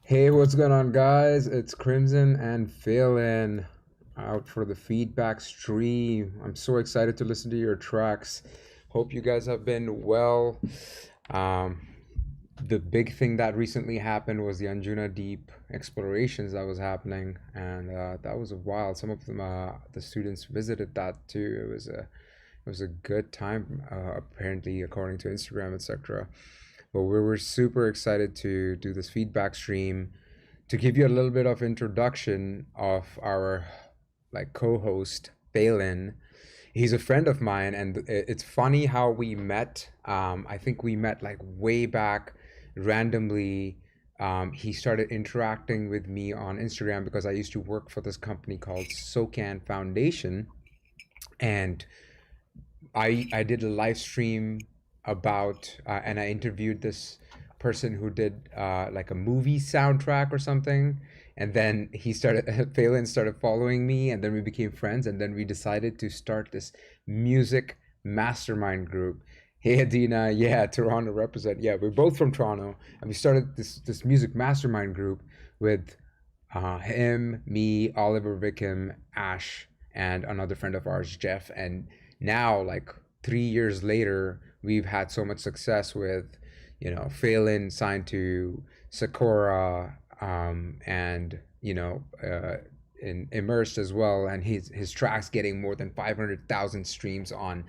Hey, what's going on, guys? It's Crimsen and Feyln out for the feedback stream. I'm so excited to listen to your tracks. Hope you guys have been well. Um, the big thing that recently happened was the Anjuna Deep explorations that was happening, and that was wild. Some of them, the students visited that too. It was a good time, apparently, according to Instagram, etc. But we were super excited to do this feedback stream to give you a little bit of introduction of our like co-host Phelan. He's a friend of mine, and it's funny how we met. I think we met like way back randomly. He started interacting with me on Instagram because I used to work for this company called SOCAN Foundation, and I did a live stream about and I interviewed this person who did like a movie soundtrack or something, and then he started Phelan started following me, and then we became friends, and then we decided to start this music mastermind group. Hey Adina, yeah, Toronto represent. Yeah, we're both from Toronto, and we started this music mastermind group with him, me, Oliver Wickham, Ash, and another friend of ours, Jeff. And now, like 3 years later, we've had so much success with, Phelan signed to Sakura, and immersed as well, and his tracks getting more than 500,000 streams on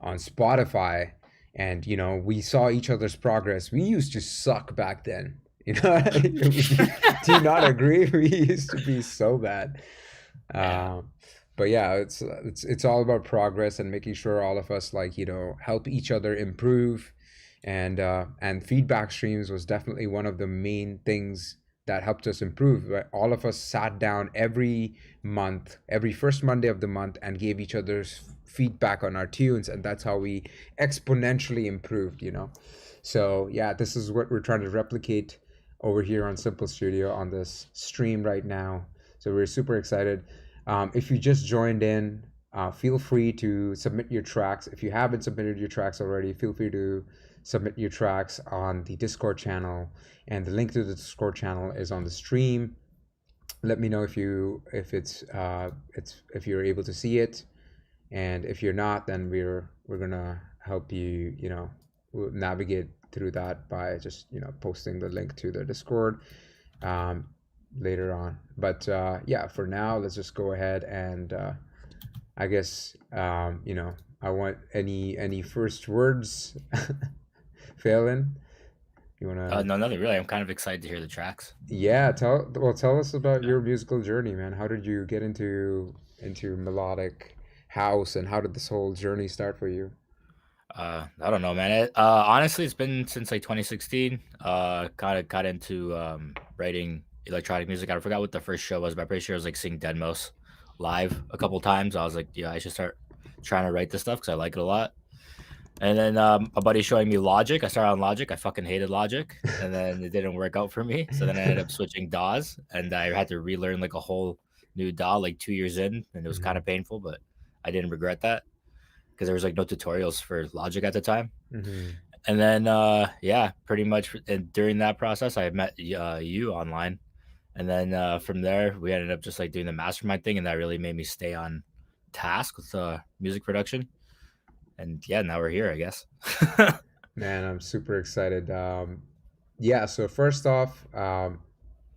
Spotify. And we saw each other's progress. We used to suck back then. Do you not agree? We used to be so bad. Yeah. Um, but yeah, it's all about progress and making sure all of us like help each other improve, and feedback streams was definitely one of the main things that helped us improve. Right? All of us sat down every month, every first Monday of the month, and gave each other's feedback on our tunes, and that's how we exponentially improved. So yeah, this is what we're trying to replicate over here on Simple Studio on this stream right now. So we're super excited. If you just joined in, feel free to submit your tracks. If you haven't submitted your tracks already, feel free to submit your tracks on the Discord channel, and the link to the Discord channel is on the stream. Let me know if you're able to see it, and if you're not, then we're gonna help you. We'll navigate through that by just posting the link to the Discord um, later on. But yeah, for now, let's just go ahead and I guess I want any first words, Phelan. You wanna? No, nothing really. I'm kind of excited to hear the tracks. Yeah, tell us about your musical journey, man. How did you get into melodic house, and how did this whole journey start for you? I don't know, man. Honestly, it's been since like 2016. Kind of got into writing electronic music. I forgot what the first show was, but I'm pretty sure it was like seeing Deadmau5 live a couple times. I was like, yeah, I should start trying to write this stuff because I like it a lot. And then a buddy showing me Logic. I started on Logic. I fucking hated Logic, and then it didn't work out for me. So then I ended up switching DAWs, and I had to relearn like a whole new DAW like 2 years in, and it was kind Hmm. of painful, but I didn't regret that because there was like no tutorials for Logic at the time. Hmm. And then yeah, pretty much and during that process I met you online. And then from there we ended up just like doing the mastermind thing, and that really made me stay on task with music production. And yeah, now we're here, I guess. Man, I'm super excited. Yeah, so first off,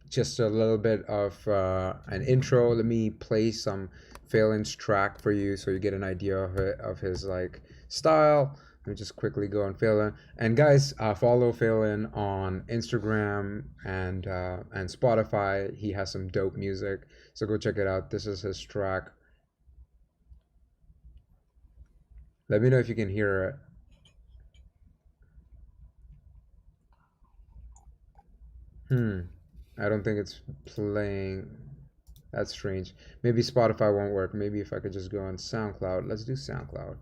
just a little bit of an intro. Let me play some Phelan's track for you so you get an idea of his like style. Let me just quickly go on Phelan. And guys, follow Phelan on Instagram and Spotify. He has some dope music, so go check it out. This is his track. Let me know if you can hear it. Hmm. I don't think it's playing. That's strange. Maybe Spotify won't work. Maybe if I could just go on SoundCloud. Let's do SoundCloud.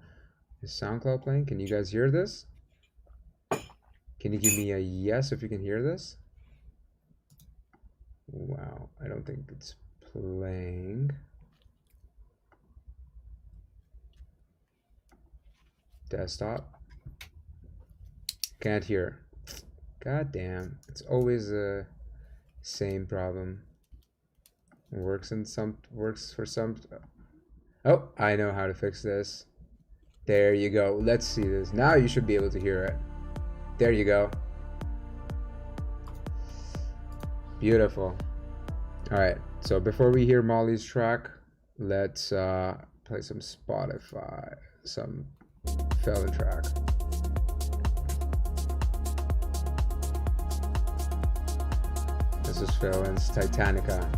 Is SoundCloud playing? Can you guys hear this? Can you give me a yes if you can hear this? Wow, I don't think it's playing. Desktop. Can't hear. God damn. It's always Same problem. Works for some. Oh, I know how to fix this. There you go. Let's see this. Now you should be able to hear it. There you go. Beautiful. All right. So before we hear Molly's track, let's play some Spotify, some Feyln track. This is Feyln's Titanica.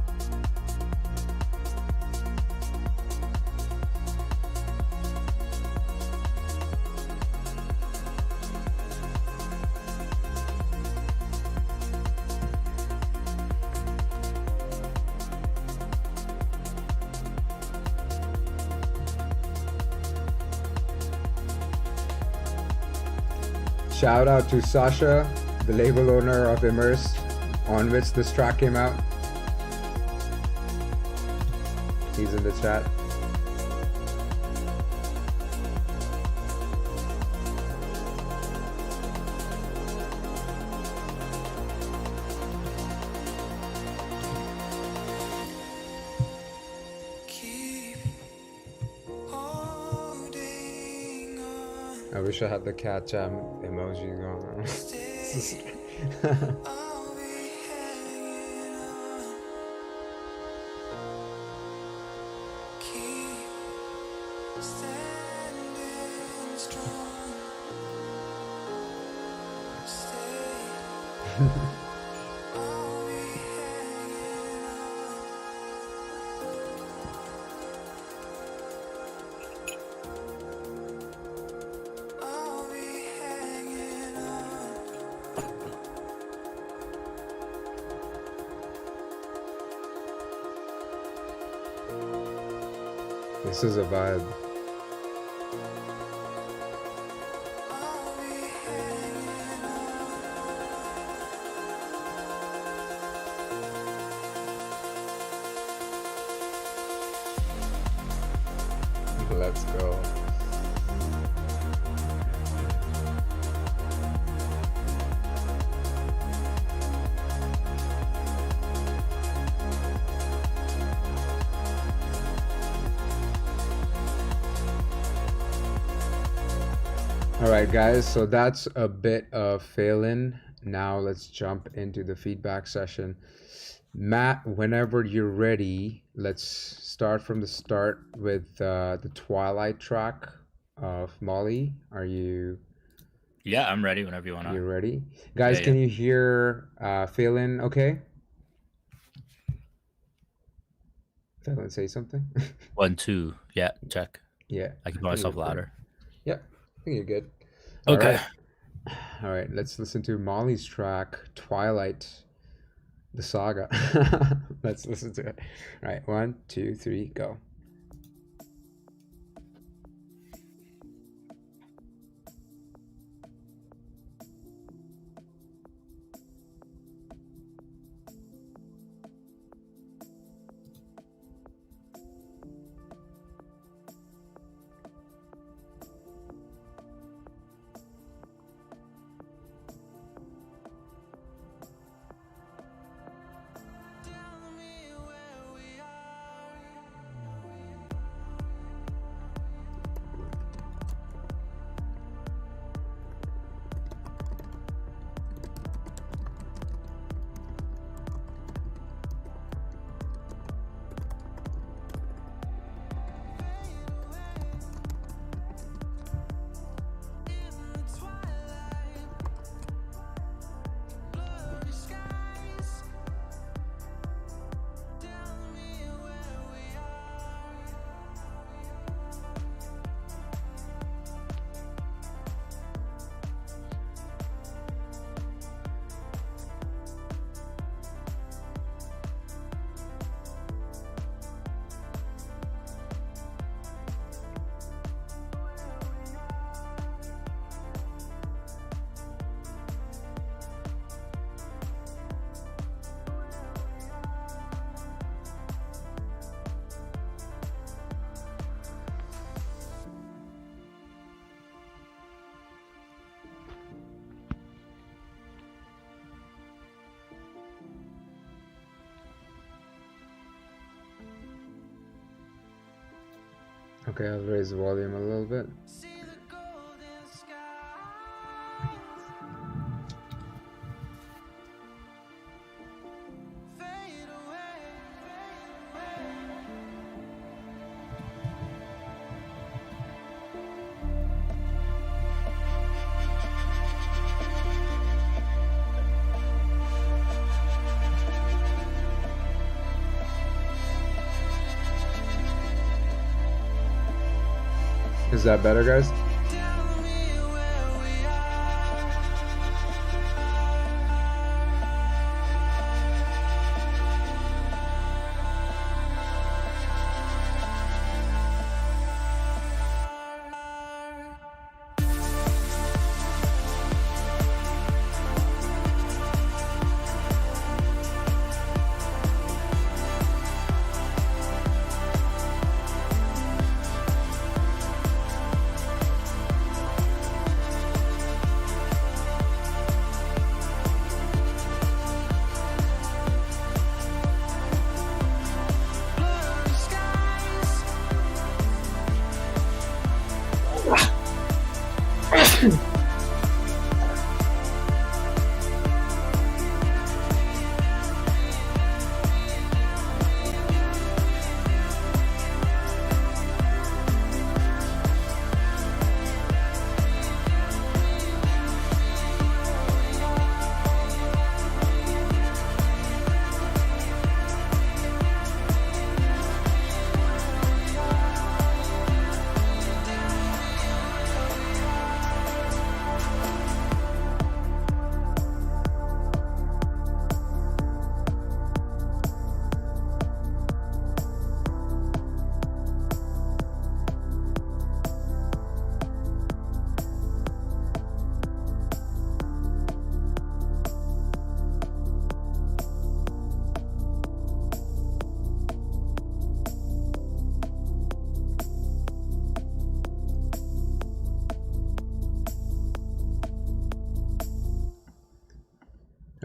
Shout out to Sasha, the label owner of Immerse, on which this track came out. He's in the chat. I wish I had the cat jam emoji going. This is a vibe. Let's go. All right, guys, so that's a bit of Feyln. Now let's jump into the feedback session. Matt, whenever you're ready, let's start from the start with the Twilight track of Molly. Are you? Yeah, I'm ready whenever you want to. You're ready? Guys, Yeah, can you hear Feyln okay? Feyln, say something. 1, 2. Yeah, check. Yeah. I can put myself louder. Yeah, I think you're good. Okay. All right, let's listen to Molly's track, Twilight, the Saga. Let's listen to it. All right, 1, 2, 3, go. Okay, I'll raise the volume a little bit. Is that better, guys?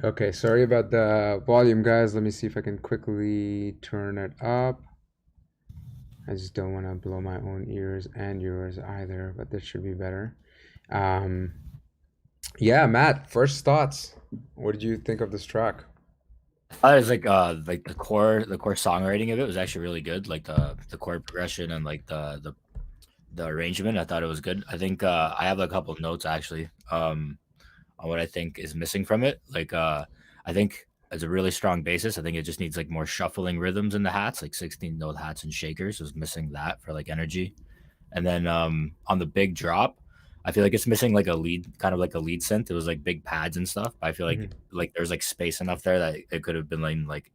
Okay, sorry about the volume, guys. Let me see if I can quickly turn it up. I just don't want to blow my own ears and yours either, but this should be better. Um, yeah, Matt, first thoughts. What did you think of this track? I thought it was like the core songwriting of it was actually really good. Like the chord progression and like the arrangement. I thought it was good. I think I have a couple notes actually on what I think is missing from it. I think as a really strong basis, I think it just needs like more shuffling rhythms in the hats, like 16 note hats and shakers. Was missing that for like energy. And then on the big drop, I feel like it's missing like a lead, kind of like a lead synth. It was like big pads and stuff. But I feel Mhm. like there's like space enough there that it could have been like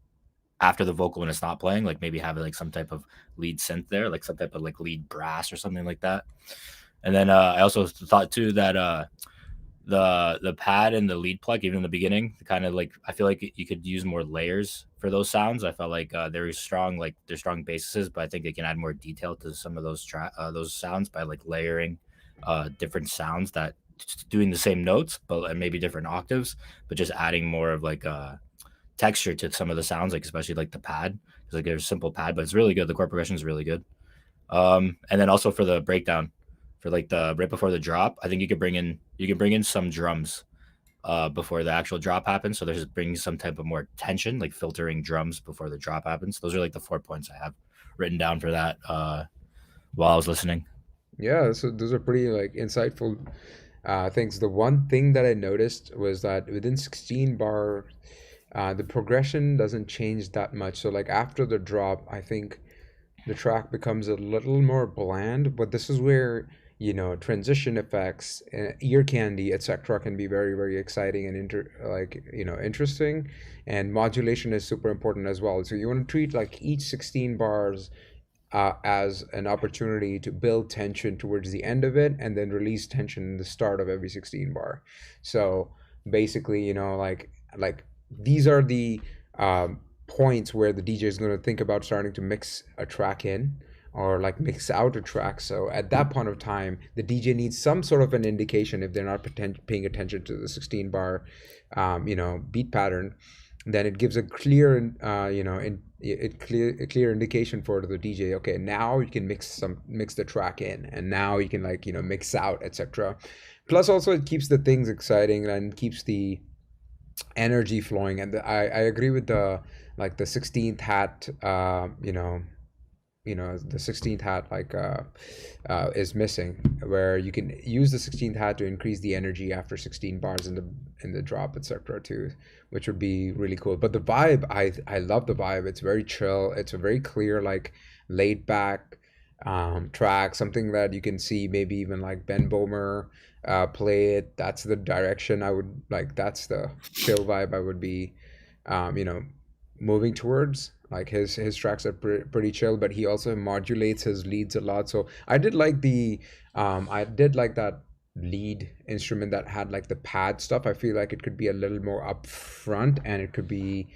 after the vocal when it's not playing, like maybe have like some type of lead synth there, like some type of like lead brass or something like that. And then I also thought too that the pad and the lead plug, even in the beginning, kind of like I feel like you could use more layers for those sounds. I felt like they're strong, like they're strong bases, but I think they can add more detail to some of those sounds by like layering different sounds that doing the same notes, but and maybe different octaves, but just adding more of like texture to some of the sounds, like especially like the pad. It's like there's a simple pad, but it's really good. The chord progression is really good. And then also for the breakdown, for like the right before the drop, I think you can bring in some drums before the actual drop happens. So there's bringing some type of more tension, like filtering drums before the drop happens. Those are like the 4 points I have written down for that while I was listening. Yeah, so those are pretty like insightful things. The one thing that I noticed was that within 16 bar, the progression doesn't change that much. So like after the drop, I think the track becomes a little more bland, but this is where, transition effects, ear candy, etc., can be very, very exciting and interesting. And modulation is super important as well. So you want to treat like each 16 bars as an opportunity to build tension towards the end of it and then release tension in the start of every 16 bar. So basically, like these are the points where the DJ is going to think about starting to mix a track in or like mix out a track. So at that point of time, the DJ needs some sort of an indication if they're not paying attention to the 16 bar, beat pattern, then it gives a clear a clear indication for the DJ. Okay, now you can mix the track in, and now you can like mix out, etc. Plus also it keeps the things exciting and keeps the energy flowing. And I agree with the like the 16th hat, the 16th hat like is missing, where you can use the 16th hat to increase the energy after 16 bars in the drop, etc. too, which would be really cool. But the vibe, I love the vibe. It's very chill. It's a very clear, like laid back track, something that you can see maybe even like Ben Bomer play it. That's the direction I would like. That's the chill vibe I would be um, you know moving towards. Like his tracks are pretty chill, but he also modulates his leads a lot. So I did like that lead instrument that had like the pad stuff. I feel like it could be a little more upfront, and it could be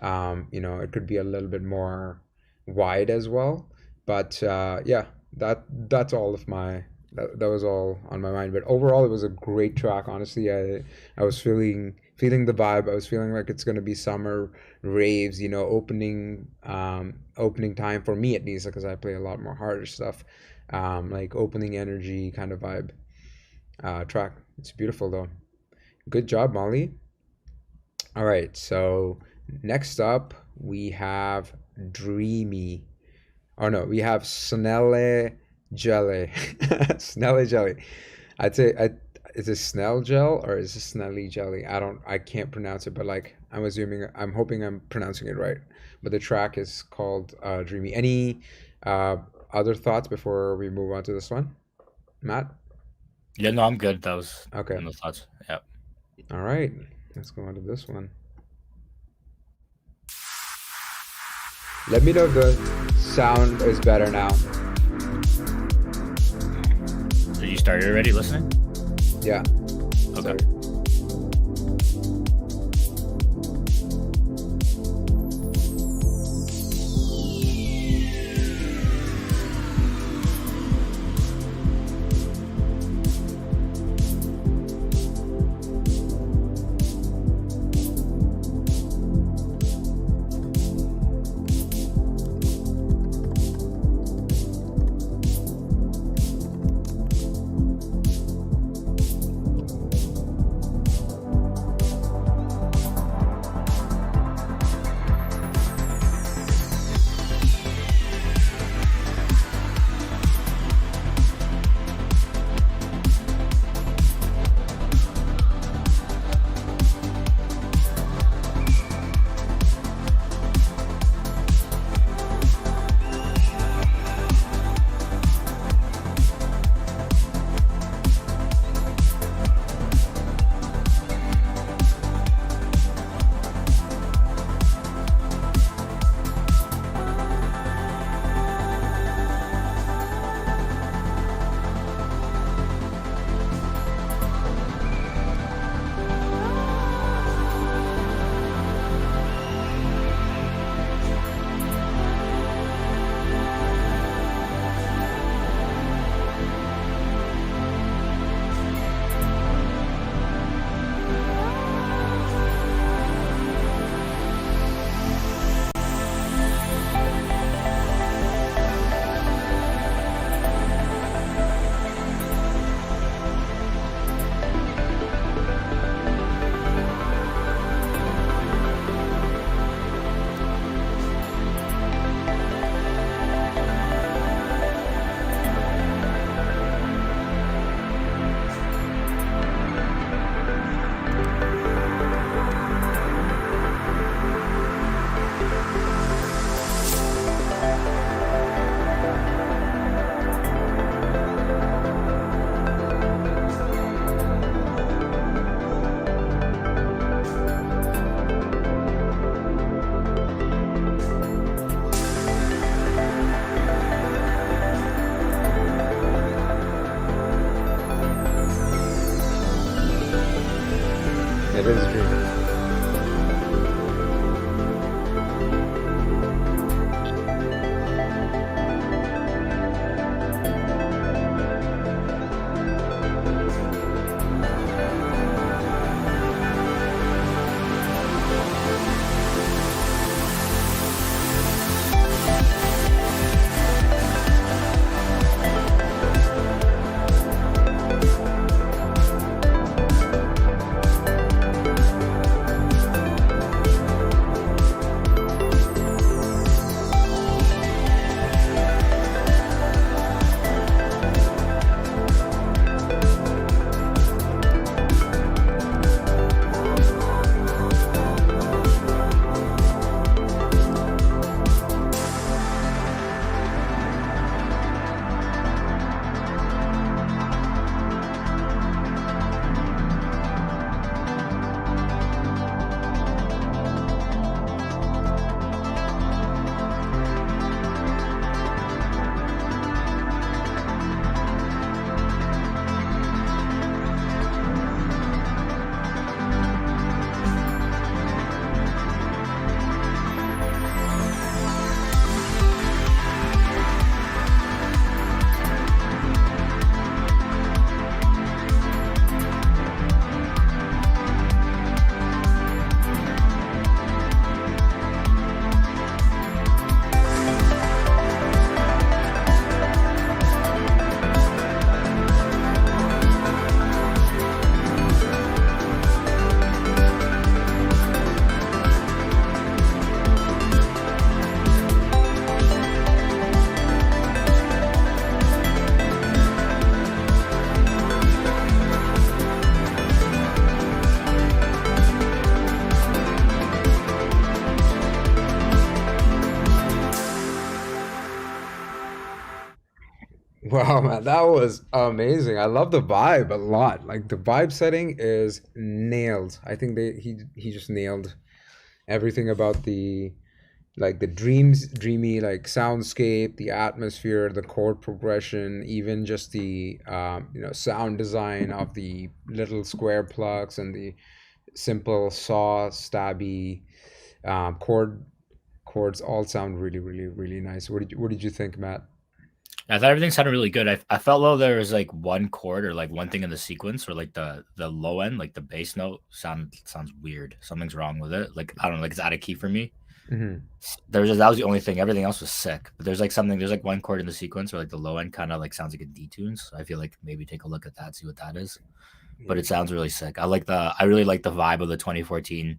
it could be a little bit more wide as well. But yeah, that's all of my that was all on my mind. But overall, it was a great track. Honestly, I was feeling the vibe. I was feeling like it's gonna be summer raves, opening time for me at least, because I play a lot more harder stuff, like opening energy kind of vibe track. It's beautiful though. Good job, Molly. All right, so next up we have Dreamy. Oh no, we have Snelle Jelly. Snelle Jelly. I'd say is it Snell Gel or is it Snelly Jelly? I can't pronounce it, but like I'm hoping I'm pronouncing it right. But the track is called Dreamy. Any uh, other thoughts before we move on to this one, Matt? Yeah, no, I'm good. That was Okay, no thoughts. Yeah. all right. Let's go on to this one. Let me know if the sound is better now. So you started already listening? Yeah. Okay. Sorry. It is dreamy. Oh man, that was amazing. I love the vibe a lot. Like the vibe setting is nailed. I think he just nailed everything about the like the dreamy like soundscape, the atmosphere, the chord progression, even just the sound design of the little square plugs and the simple saw stabby chord chords all sound really really really nice. What did you think, Matt? I thought everything sounded really good. I felt though there was like one chord or like one thing in the sequence or like the low end, like the bass note sounds weird. Something's wrong with it. Like I don't know, like it's out of key for me. Hmm. That was the only thing. Everything else was sick. But there's like one chord in the sequence where like the low end kind of like sounds like a detune. So I feel like maybe take a look at that, see what that is. But Yeah. it sounds really sick. I really like the vibe of the 2014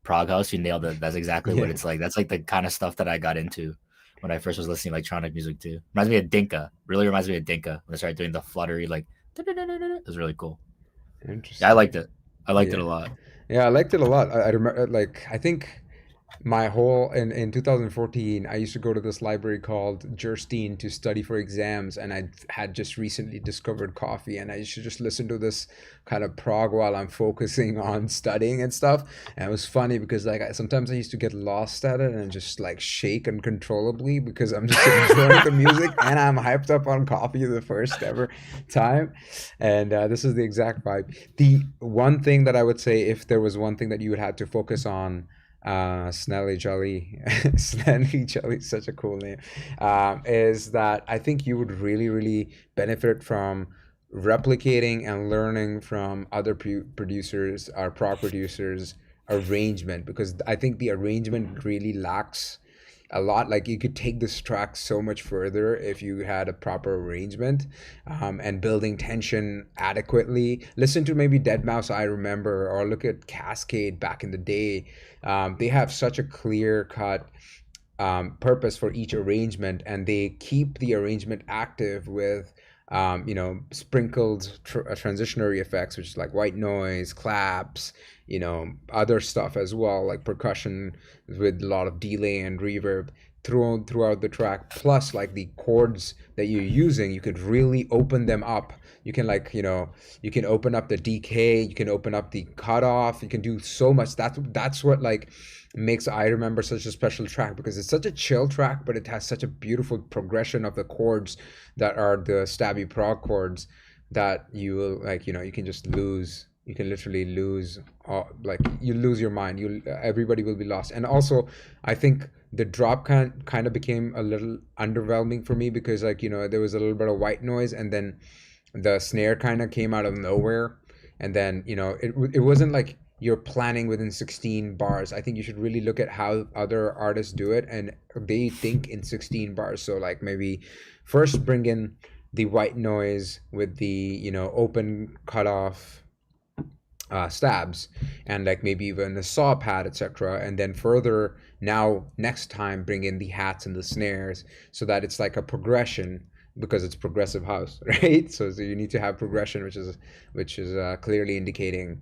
Prague House. You nailed it. That's exactly what Yeah. it's like. That's like the kind of stuff that I got into when I first was listening to electronic music too. Reminds me of Dinka. Really reminds me of Dinka when I started doing the fluttery like. It was really cool. Yeah, I Interesting. liked it. I liked it Yeah. a lot. Yeah, I liked it a lot. I remember, like, I think my whole in 2014, I used to go to this library called Gerstein to study for exams, and I had just recently discovered coffee, and I used to just listen to this kind of prog while I'm focusing on studying and stuff. And it was funny because like sometimes I used to get lost at it and just like shake uncontrollably because I'm just enjoying the music and I'm hyped up on coffee the first ever time. And this is the exact vibe. The one thing that I would say, if there was one thing that you would have to focus on, Snelly Jelly, Snelly Jelly, such a cool name, is that I think you would really, really benefit from replicating and learning from other producers or prop producers arrangement, because I think the arrangement really lacks a lot. Like you could take this track so much further if you had a proper arrangement, and building tension adequately. Listen to maybe Dead Mouse, I remember, or look at Cascade back in the day. They have such a clear cut purpose for each arrangement, and they keep the arrangement active with sprinkled transitionary effects, which is like white noise, claps, other stuff as well, like percussion with a lot of delay and reverb throughout the track. Plus, like the chords that you're using, you could really open them up. You can like you can open up the decay, you can open up the cutoff, you can do so much. That's what like makes I Remember such a special track, because it's such a chill track, but it has such a beautiful progression of the chords that are the stabby prog chords that you will like, you can just lose. You can literally lose, like you lose your mind. You Everybody will be lost. And also, I think the drop kind of became a little underwhelming for me, because like there was a little bit of white noise, and then the snare kind of came out of nowhere, and then it wasn't like you're planning within 16 bars. I think you should really look at how other artists do it, and they think in 16 bars. So like maybe first bring in the white noise with the open cutoff stabs, and like maybe even a saw pad, etc., and then further, now next time bring in the hats and the snares, so that it's like a progression, because it's progressive house, right? So you need to have progression, which is clearly indicating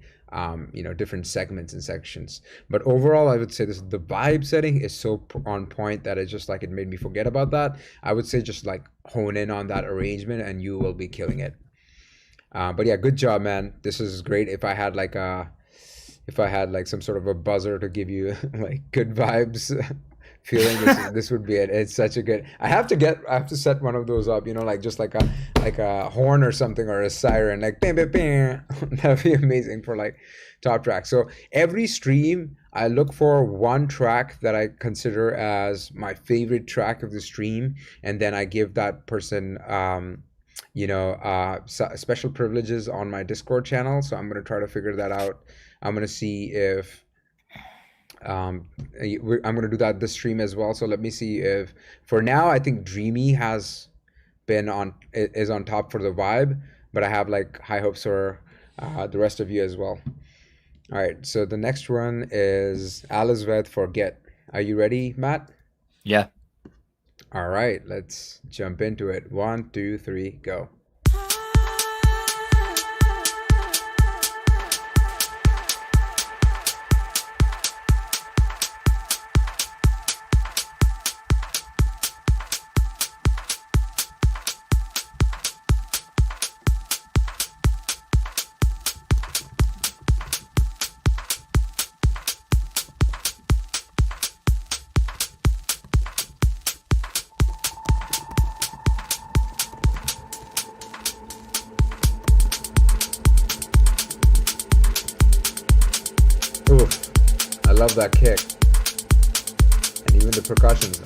different segments and sections. But overall, I would say the vibe setting is so on point that it's just like it made me forget about that. I would say just like hone in on that arrangement and you will be killing it. But yeah, good job, man. This is great. If I had like some sort of a buzzer to give you like good vibes feeling, this would be it. It's such a good. I have to set one of those up, like just like a horn or something, or a siren, like bam bam bam. That'd be amazing for like top track. So every stream I look for one track that I consider as my favorite track of the stream, and then I give that person special privileges on my Discord channel. So I'm gonna try to figure that out. I'm gonna see if I'm gonna do that this stream as well. So let me see if for now I think Dreamy has been on is on top for the vibe, but I have like high hopes for the rest of you as well. All right, so the next one is Alizveth Forget. Are you ready, Matt? Yeah. All right, let's jump into it. One, two, three, go. Oof. I love that kick. And even the percussions.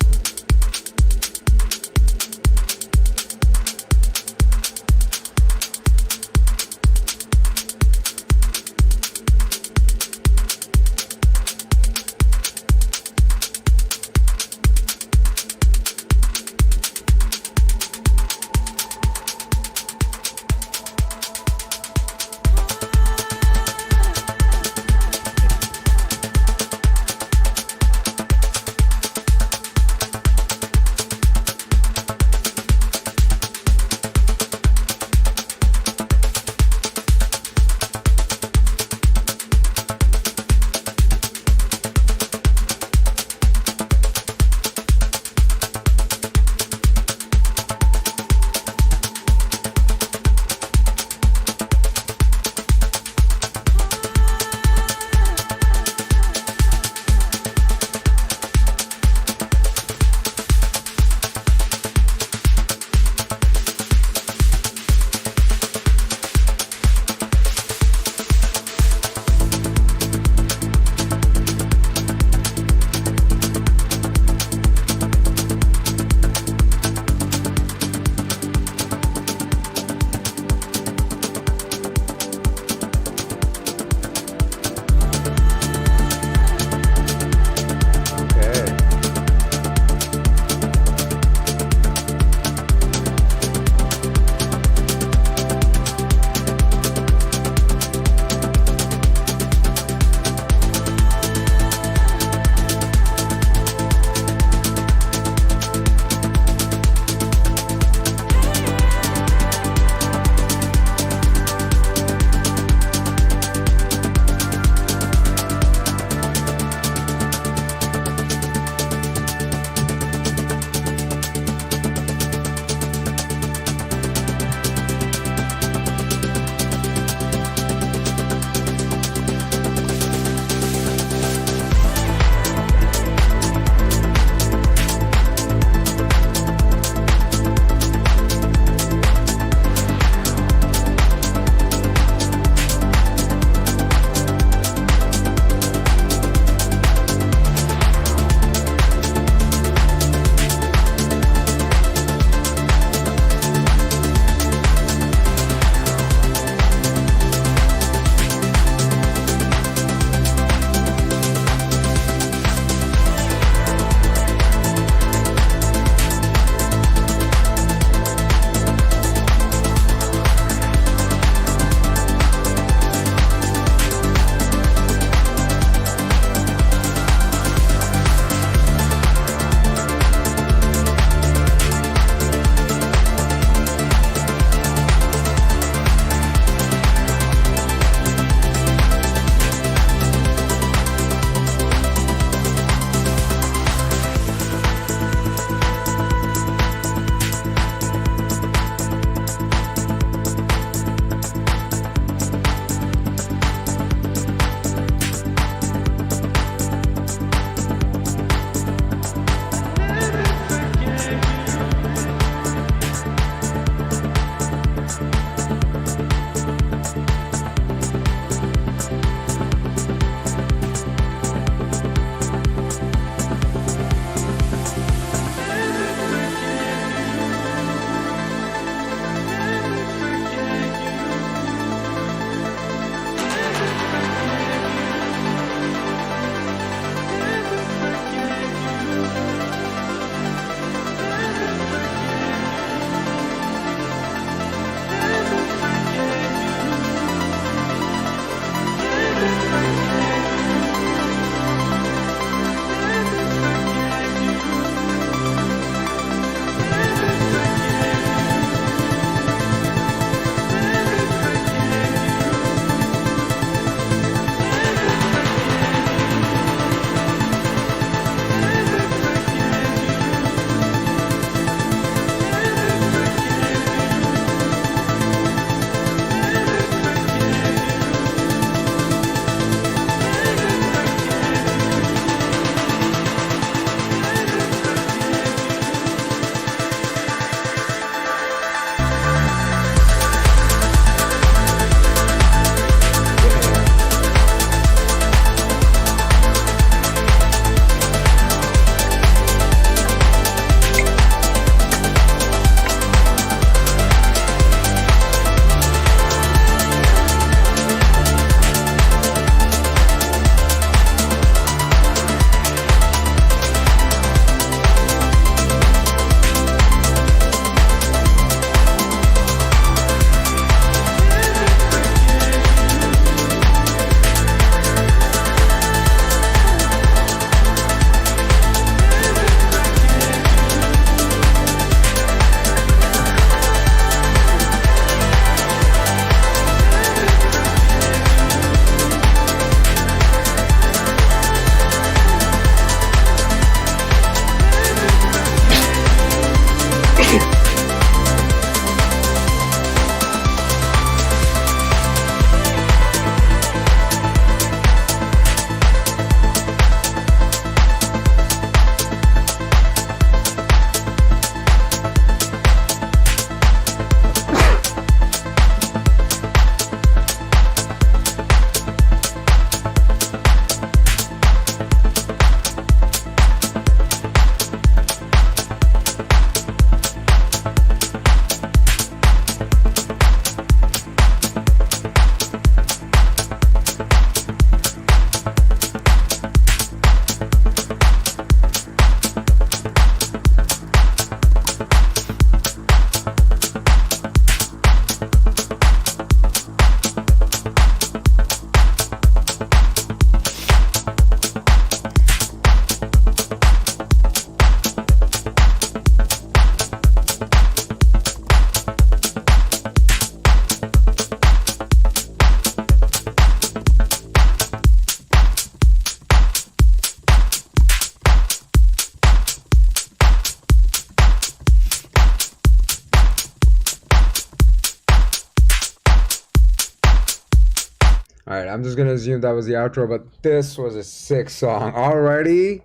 All right, I'm just gonna assume that was the outro, but this was a sick song. Alrighty,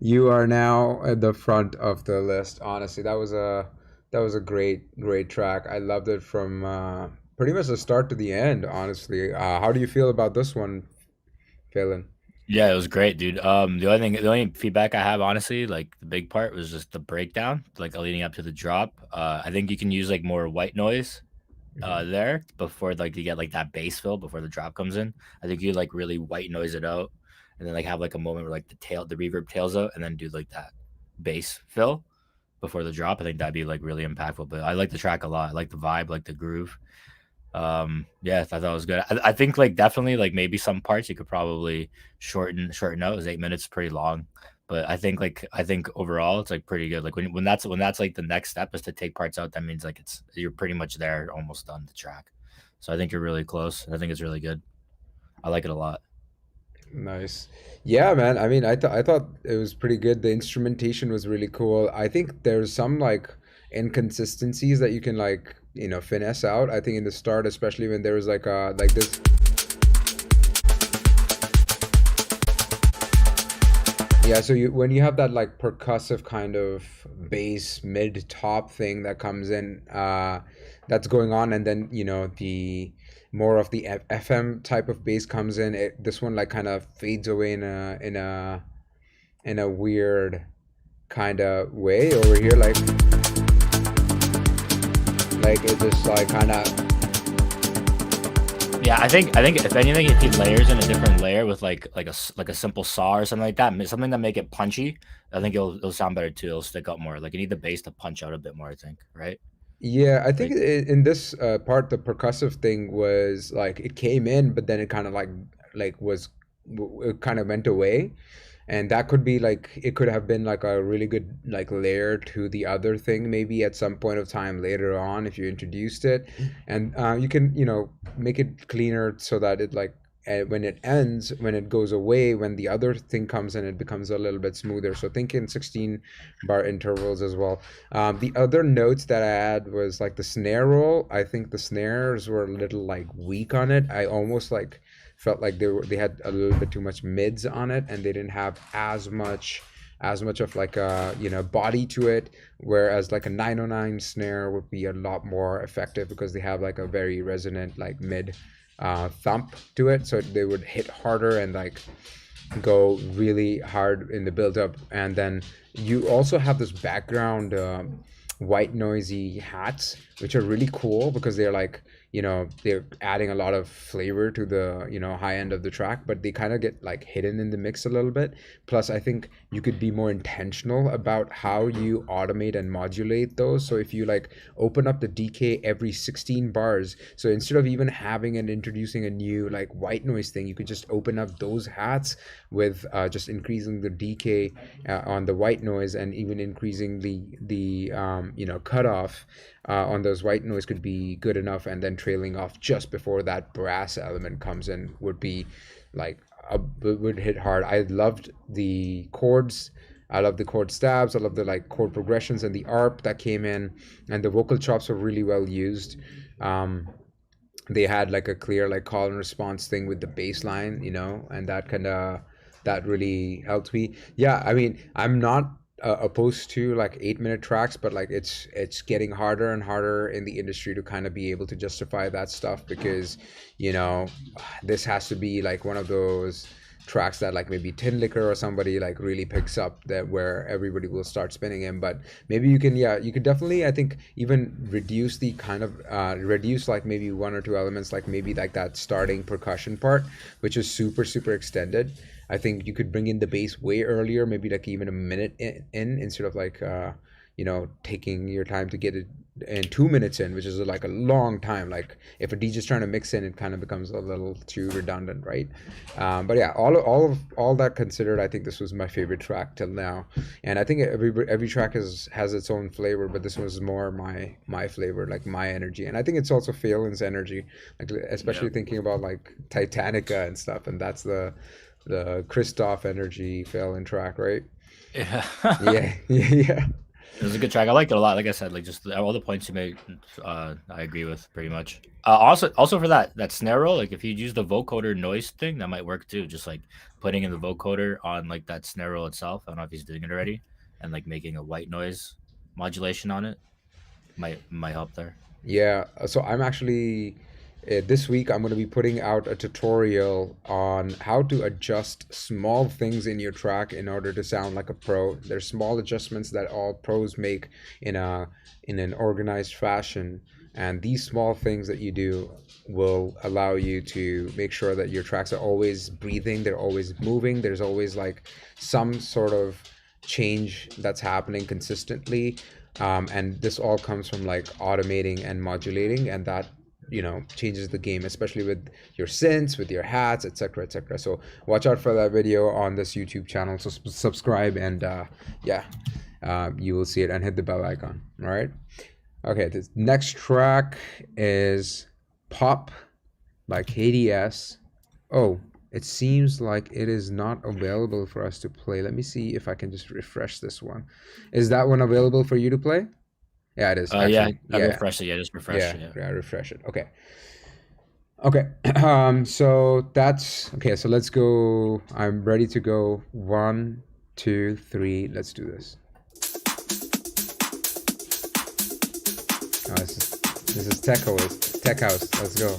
you are now at the front of the list. Honestly, that was a great track. I loved it from pretty much the start to the end. Honestly, how do you feel about this one, Phelan? Yeah, it was great, dude. The only feedback I have, honestly, like the big part was just the breakdown, like leading up to the drop. I think you can use like more white noise Hmm. there before like you get like that bass fill before the drop comes in. I think you like really white noise it out, and then like have like a moment where like the reverb tails out, and then do like that bass fill before the drop. I think that'd be like really impactful. But I like the track a lot. I like the vibe, like the groove. Yeah, I thought it was good. I think like definitely like maybe some parts you could probably shorten out. It was 8 minutes, pretty long. But I think overall it's like pretty good. Like when that's like the next step is to take parts out, that means like it's you're pretty much there, almost done the track. So I think you're really close. I think it's really good. I like it a lot. Nice. Yeah, man. I mean, I thought it was pretty good. The instrumentation was really cool. I think there's some like inconsistencies that you can like, finesse out. I think in the start, especially when there was like this. Yeah, so when you have that like percussive kind of bass mid top thing that comes in, that's going on, and then the more of the FM type of bass comes in. This one like kind of fades away in a weird kind of way over here, like it just like kind of. Yeah, I think if anything, if he layers in a different layer with like a simple saw or something like that, something that make it punchy, I think it'll sound better too. It'll stick up more. Like you need the bass to punch out a bit more. I think, right? Yeah, I think Like in this part, the percussive thing was like it came in, but then it kind of like was it kind of went away, and that could be like it could have been like a really good like layer to the other thing maybe at some point of time later on if you introduced it, and you can make it cleaner so that it like when it ends, when it goes away, when the other thing comes in, it becomes a little bit smoother. So think in 16 bar intervals as well. The other notes that I had was like the snare roll. I think the snares were a little like weak on it. I almost like felt like they had a little bit too much mids on it, and they didn't have as much of like a body to it, whereas like a 909 snare would be a lot more effective because they have like a very resonant like mid thump to it, so they would hit harder and like go really hard in the build up. And then you also have this background white noisy hats, which are really cool because they're like they're adding a lot of flavor to the high end of the track, but they kind of get like hidden in the mix a little bit. Plus I think you could be more intentional about how you automate and modulate those. So if you like open up the DK every 16 bars, so instead of even having and introducing a new like white noise thing, you could just open up those hats with just increasing the DK on the white noise, and even increasing the cutoff on those white noise could be good enough, and then trailing off just before that brass element comes in would be like would hit hard. I loved the chords. I love the chord stabs. I love the like chord progressions and the arp that came in, and the vocal chops were really well used. Um, they had like a clear like call and response thing with the bass line, and that really helped me. Yeah, I mean, I'm not opposed to like 8-minute tracks, but like it's getting harder and harder in the industry to kind of be able to justify that stuff, because you know this has to be like one of those tracks that like maybe Tin Liquor or somebody like really picks up, that where everybody will start spinning him. But maybe you can, yeah, you could definitely, I think, even reduce the kind of reduce like maybe one or two elements, like maybe like that starting percussion part, which is super extended. I think you could bring in the bass way earlier, maybe like even a minute in instead of like taking your time to get it in 2 minutes in, which is like a long time. Like if a DJ's trying to mix in, it kind of becomes a little too redundant, right? But yeah, all that considered, I think this was my favorite track till now. And I think every track has its own flavor, but this was more my flavor, like my energy. And I think it's also Phelan's energy, like yeah. especially thinking about like Titanica and stuff, and that's the Christoph energy Phelan track, right? Yeah. Yeah, yeah, yeah. It was a good track. I liked it a lot. Like I said, like just all the points you made, I agree with pretty much. Also for that snare roll, like if you use the vocoder noise thing, that might work too. Just like putting in the vocoder on like that snare roll itself. I don't know if he's doing it already, and like making a white noise modulation on it might help there. Yeah, so I'm actually this week I'm going to be putting out a tutorial on how to adjust small things in your track in order to sound like a pro. There's small adjustments that all pros make in a in an organized fashion, and these small things that you do will allow you to make sure that your tracks are always breathing, they're always moving, there's always like some sort of change that's happening consistently, and this all comes from like automating and modulating, and that changes the game, especially with your synths, with your hats, etc., etc. So watch out for that video on this YouTube channel. So subscribe, and yeah, you will see it, and hit the bell icon. All right. Okay, this next track is Pop by KDS. Oh, it seems like it is not available for us to play. Let me see if I can just refresh this one. Is that one available for you to play? Yeah, it is Yeah, actually. I Yeah, refresh it. Yeah, just refresh yeah, it. Yeah. yeah. Refresh it. Okay. Okay. So that's okay. So let's go. I'm ready to go. 1, 2, 3. Let's do this. Oh, this is Tech House. Tech House. Let's go.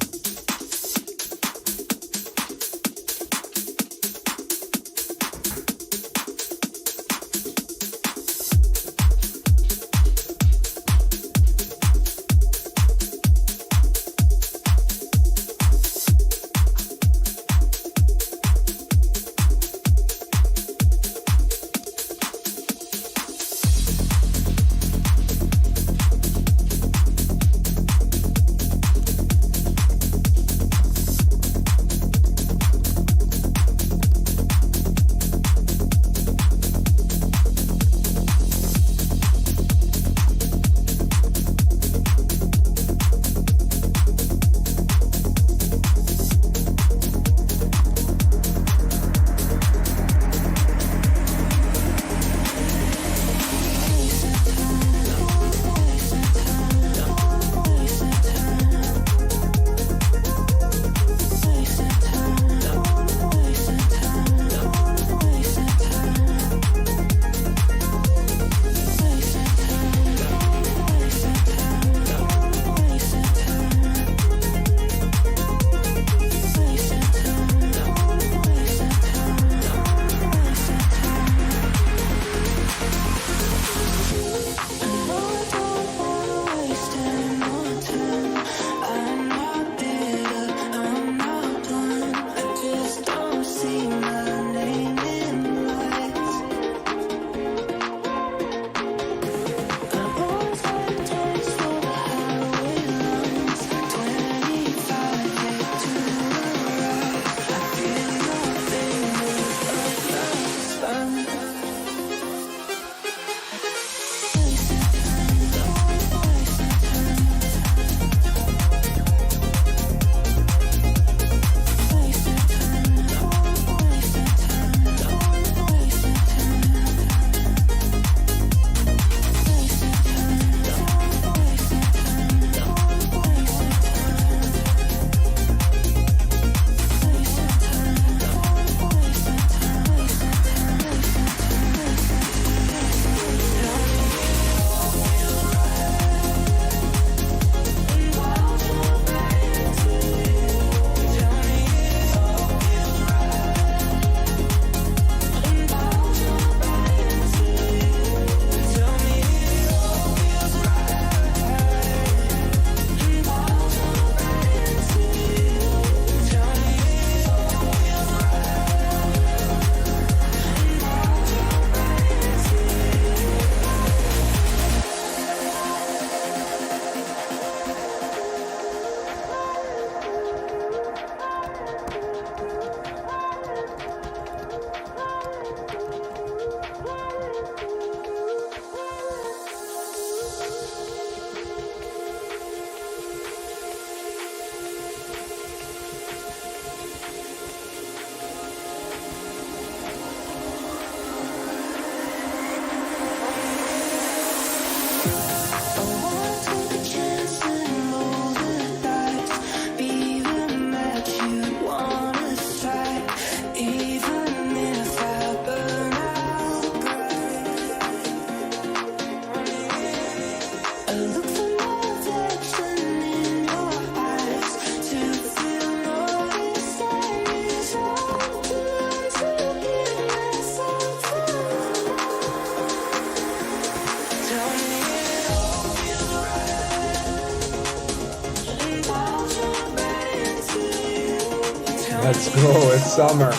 Let's go. It's summer.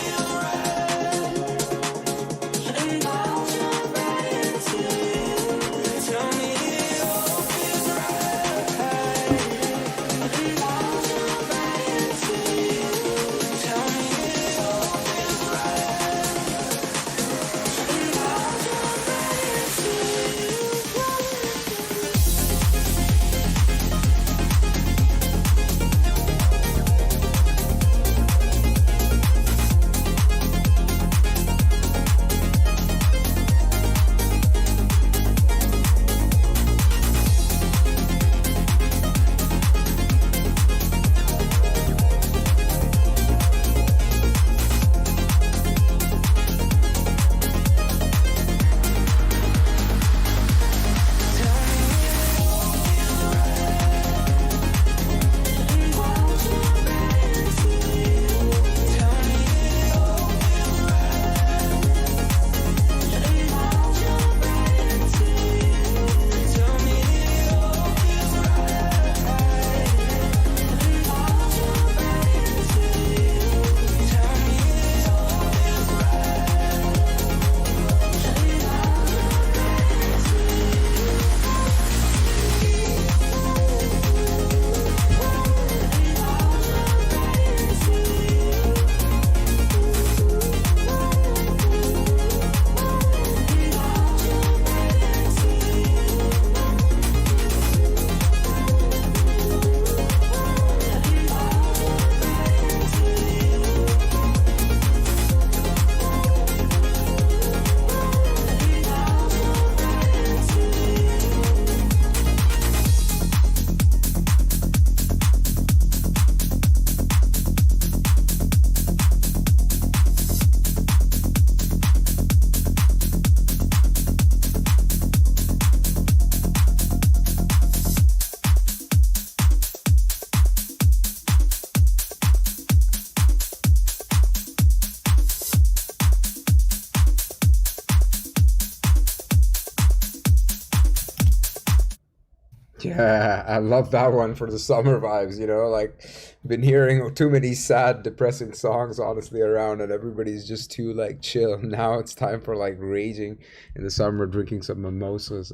Yeah, I love that one for the summer vibes, like been hearing too many sad, depressing songs honestly around and everybody's just too like chill. Now it's time for like raging in the summer, drinking some mimosas.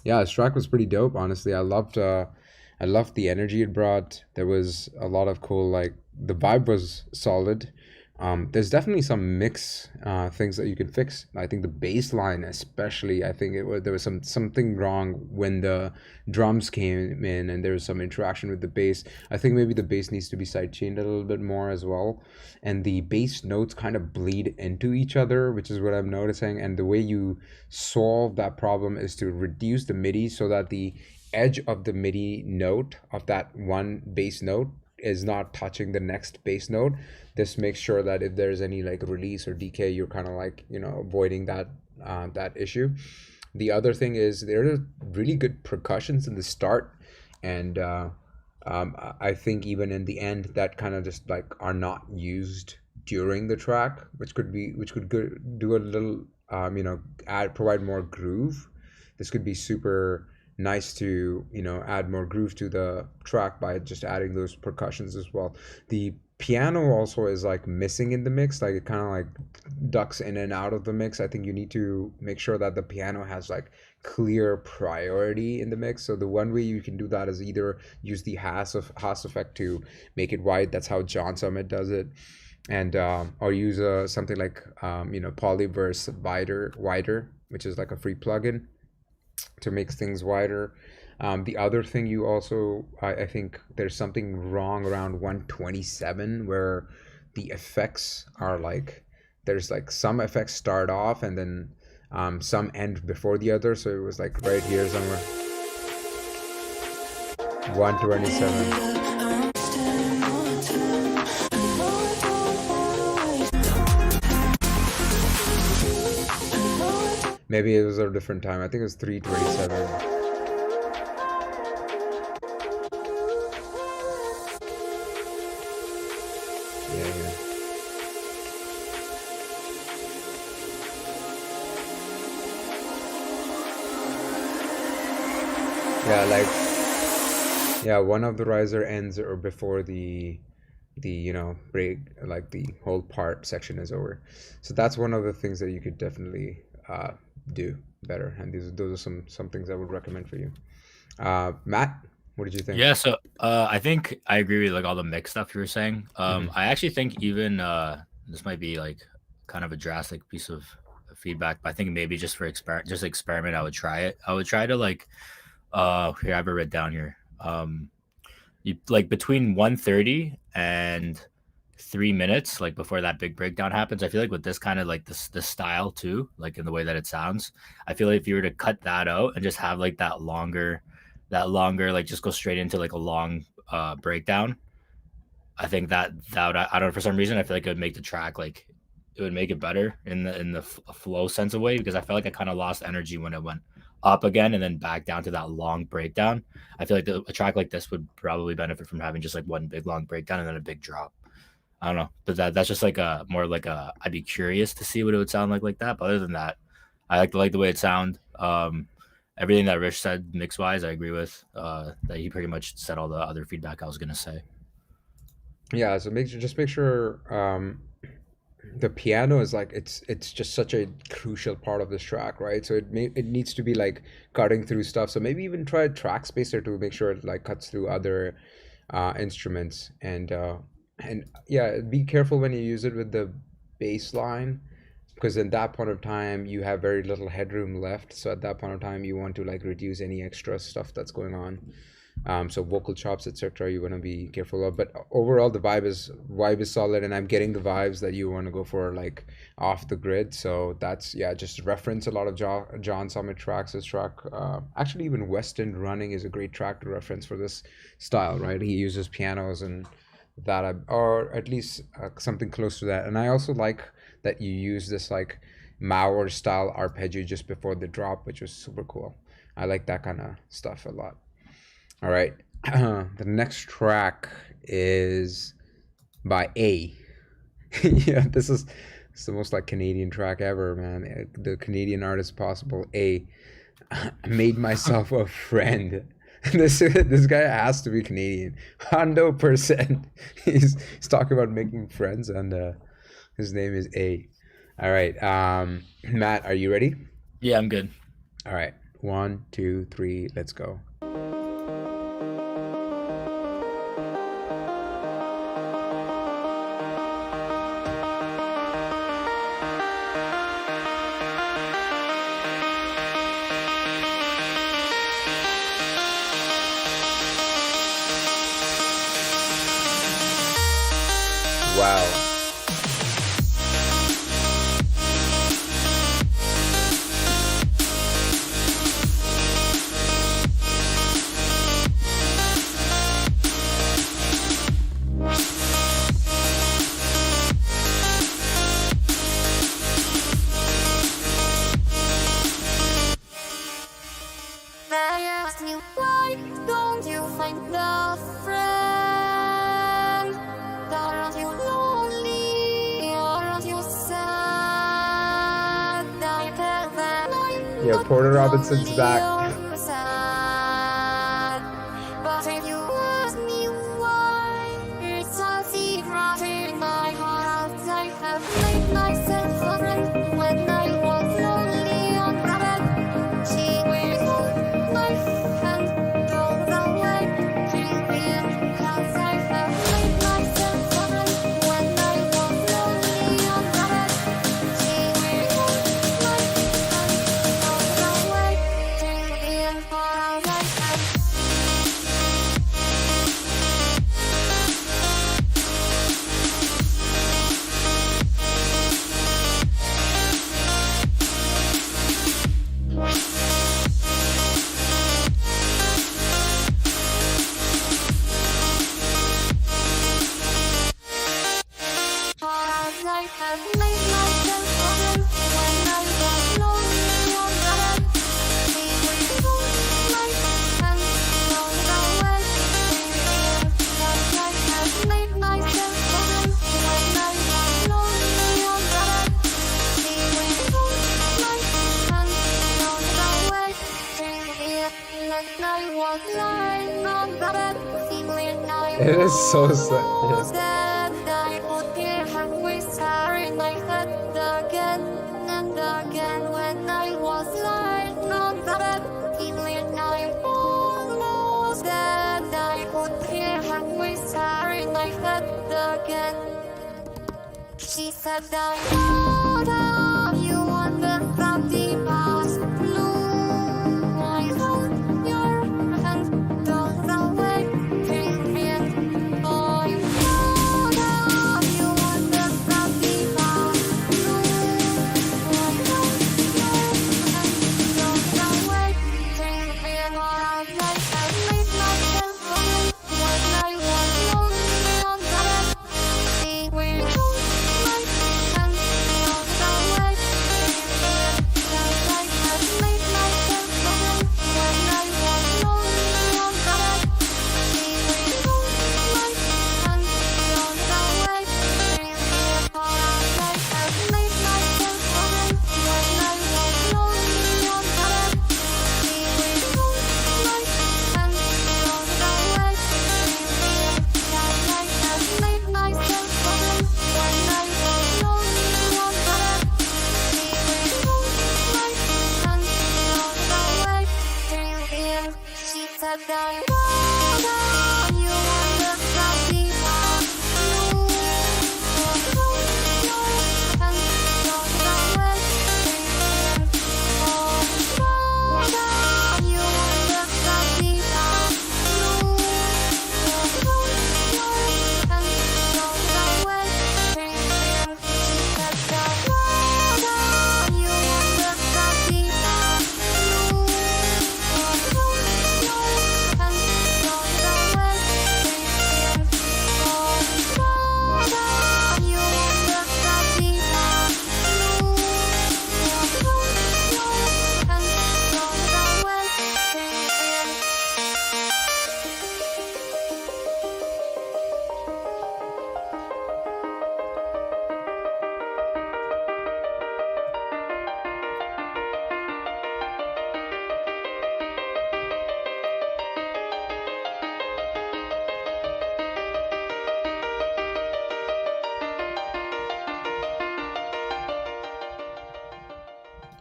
Yeah, this track was pretty dope, honestly. I loved the energy it brought. There was a lot of cool like the vibe was solid. There's definitely some mix things that you can fix. I think the bass line, especially, I think there was something wrong when the drums came in and there was some interaction with the bass. I think maybe the bass needs to be sidechained a little bit more as well, and the bass notes kind of bleed into each other, which is what I'm noticing. And the way you solve that problem is to reduce the MIDI so that the edge of the MIDI note of that one bass note is not touching the next bass note. This makes sure that if there's any like release or decay, you're kind of like avoiding that issue. The other thing is there are really good percussions in the start, and I think even in the end that kind of just like are not used during the track, which could do a little add provide more groove. This could be super nice to add more groove to the track by just adding those percussions as well. The piano also is like missing in the mix, like it kind of like ducks in and out of the mix. I think you need to make sure that the piano has like clear priority in the mix. So the one way you can do that is either use the Haas effect to make it wide. That's how John Summit does it. And or use something like Polyverse wider, which is like a free plugin to make things wider. The other thing you also, I think there's something wrong around 127 where the effects are like, there's like some effects start off and then some end before the other. So it was like right here somewhere. 127. Maybe it was a different time. I think it was 327. Yeah, yeah. Yeah, like yeah, one of the riser ends or before the break, like the whole part section is over. So that's one of the things that you could definitely do better. And those are some things I would recommend for you. Matt, what did you think? Yeah, so I think I agree with like all the mix stuff you were saying. Hmm. I actually think even this might be like kind of a drastic piece of feedback, but I think maybe just for experiment, I would try it. I would try to like here I have it written down here. You like between 1:30 and 3 minutes, like before that big breakdown happens. I feel like with this kind of like this style too, like in the way that it sounds, I feel like if you were to cut that out and just have like that longer, like just go straight into like a long breakdown, I think that would, I don't know, for some reason I feel like it would make the track like it would make it better in the flow sense of way, because I felt like I kind of lost energy when it went up again and then back down to that long breakdown. I feel like a track like this would probably benefit from having just like one big long breakdown and then a big drop. I don't know, but that's just like a more like a, I'd be curious to see what it would sound like that. But other than that, I like the way it sound. Everything that Rich said mix wise, I agree with. That he pretty much said all the other feedback I was gonna say. Yeah, so make sure the piano is like it's just such a crucial part of this track, right? So it needs to be like cutting through stuff. So maybe even try a track spacer to make sure it like cuts through other instruments. And yeah, be careful when you use it with the bass line, because in that point of time you have very little headroom left. So at that point of time you want to like reduce any extra stuff that's going on. So vocal chops, etc. You want to be careful of, but overall the vibe is solid, and I'm getting the vibes that you want to go for like off the grid. So that's, yeah, just reference a lot of John Summit tracks. This track, actually even West End Running is a great track to reference for this style, right? He uses pianos and that, or at least something close to that. And I also like that you use this like Mauer style arpeggio just before the drop, which was super cool. I like that kind of stuff a lot. All right. The next track is by A. Yeah, it's the most like Canadian track ever, man. The Canadian artist possible. A. Made myself a friend. This guy has to be Canadian. 100%. He's talking about making friends, and his name is A. All right. Matt, are you ready? Yeah, I'm good. All right. One, two, three. Let's go. Wow. They ask me why don't you find a friend? Aren't you lonely? Aren't you sad? I tell them I'm Yeah, not Porter Robinson's lonely back. or sad. But if you ask me why, it's a secret in my heart. I have made myself a friend when I was lonely on the bed. She will hold my hand all the way till the end. 'Cause I have made myself a friend when I was lonely on the bed. She will hold my hand all the way till the end. 'Cause I have made myself a friend when I was lonely on the bed. She will hold my hand all the way till the end. 'Cause I have made myself a friend when I was lonely on the bed. She will hold my hand all the way till the end. And I was lying on the bed, feeling I It is so sad. was Yeah. dead. again. She said that all of you wonder from the past. Blue, I hold your hand, don't away, period. Oh, you all of you wonder from the past. Blue, I hold your hand, don't away, period. All night I made myself awake when I was lonely on the bed. See where you my hand, don't away, period. Cause I had made myself awake when I was lonely on the bed. See where you my hand, don't away, period. All night I made myself awake when I was lonely on the bed. See where you my hand, don't away, period. Cause I had made myself awake when I was lonely on the bed. See where you my hand, don't away, period. She said that all of you wonder from the past. You hold your hand, don't away, period. All of you wonder from the past. You hold your hand, don't away, period. She said that all of you wonder from the past. You hold your hand, don't away, period. All of you wonder from the past. You hold your hand, don't away, period.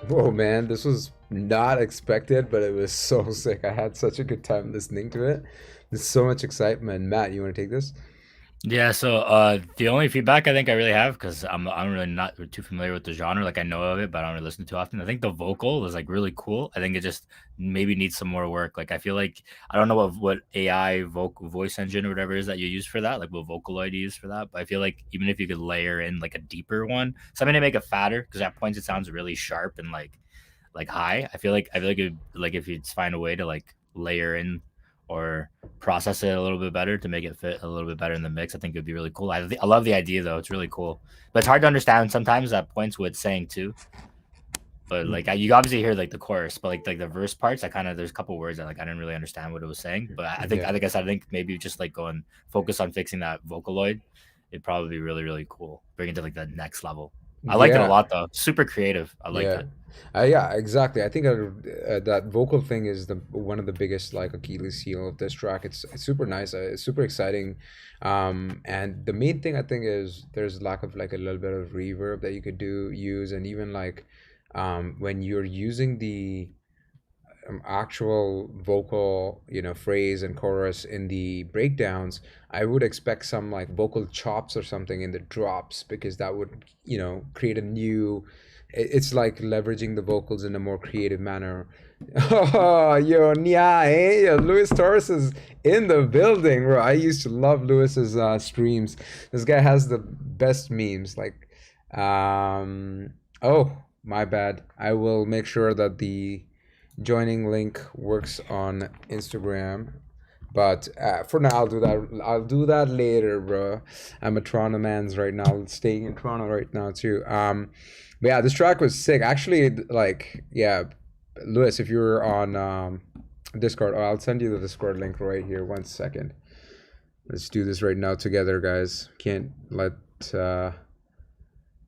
Whoa, man, this was not expected, but it was so sick. I had such a good time listening to it. There's so much excitement. Matt, you want to take this? Yeah, so the only feedback I think I really have, because I'm really not too familiar with the genre, like I know of it, but I don't really listen too often. I think the vocal is like really cool. I think it just maybe needs some more work. Like I feel like I don't know what AI vocal voice engine or whatever it is that you use for that, like what Vocaloid you use for that. But I feel like even if you could layer in like a deeper one, something to make it fatter, because at points it sounds really sharp and like high. I feel like like if you'd find a way to like layer in or process it a little bit better to make it fit a little bit better in the mix, I think it would be really cool. I love the idea though; it's really cool, but it's hard to understand sometimes at points what it's saying too. But like you obviously hear like the chorus, but like the verse parts, I kind of there's a couple words that like I didn't really understand what it was saying. But Yeah. I think I said I think maybe just like go and focus on fixing that Vocaloid. It'd probably be really really cool. Bring it to like the next level. I liked it a Yeah. lot though. Super creative. I liked Yeah. it. Yeah, exactly. I think that vocal thing is the one of the biggest like Achilles heel of this track. It's super nice. It's super exciting. And the main thing I think is there's lack of like a little bit of reverb that you could use, and even like when you're using the actual vocal, phrase and chorus in the breakdowns, I would expect some like vocal chops or something in the drops, because that would, create a new. It's like leveraging the vocals in a more creative manner. Oh, yo, yeah, eh? Yo, Luis Torres is in the building, bro. I used to love Luis's streams. This guy has the best memes. Like, oh, my bad. I will make sure that the joining link works on Instagram. But for now, I'll do that. I'll do that later, bro. I'm a Toronto man's right now, staying in Toronto right now too. But yeah, this track was sick. Actually, like, yeah, Lewis, if you're on Discord, I'll send you the Discord link right here. 1 second. Let's do this right now together, guys. Can't let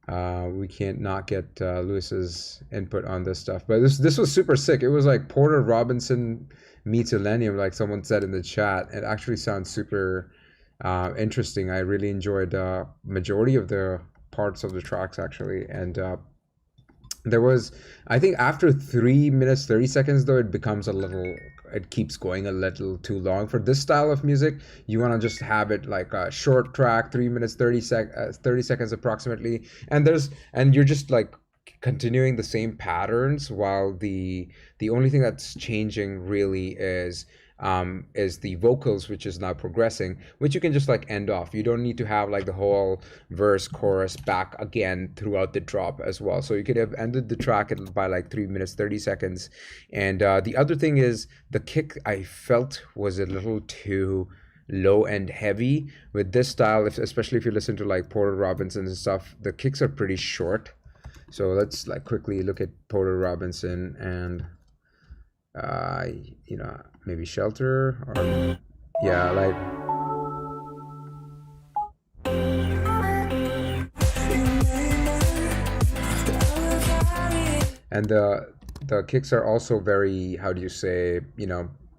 we can't not get Lewis's input on this stuff. But this was super sick. It was like Porter Robinson meets Millennium, like someone said in the chat. It actually sounds super interesting. I really enjoyed majority of the parts of the tracks actually, and There was, I think, after 3 minutes 30 seconds though, it becomes a little, it keeps going a little too long for this style of music. You want to just have it like a short track, 3 minutes 30 seconds approximately, and you're just like continuing the same patterns, while the only thing that's changing really is the vocals, which is now progressing, which you can just like end off. You don't need to have like the whole verse chorus back again throughout the drop as well. So you could have ended the track by like 3 minutes 30 seconds. And the other thing is the kick, I felt, was a little too low and heavy with this style. Especially if you listen to like Porter Robinson and stuff, the kicks are pretty short. So let's like quickly look at Porter Robinson and maybe Shelter, or yeah, like, and the kicks are also very, how do you say,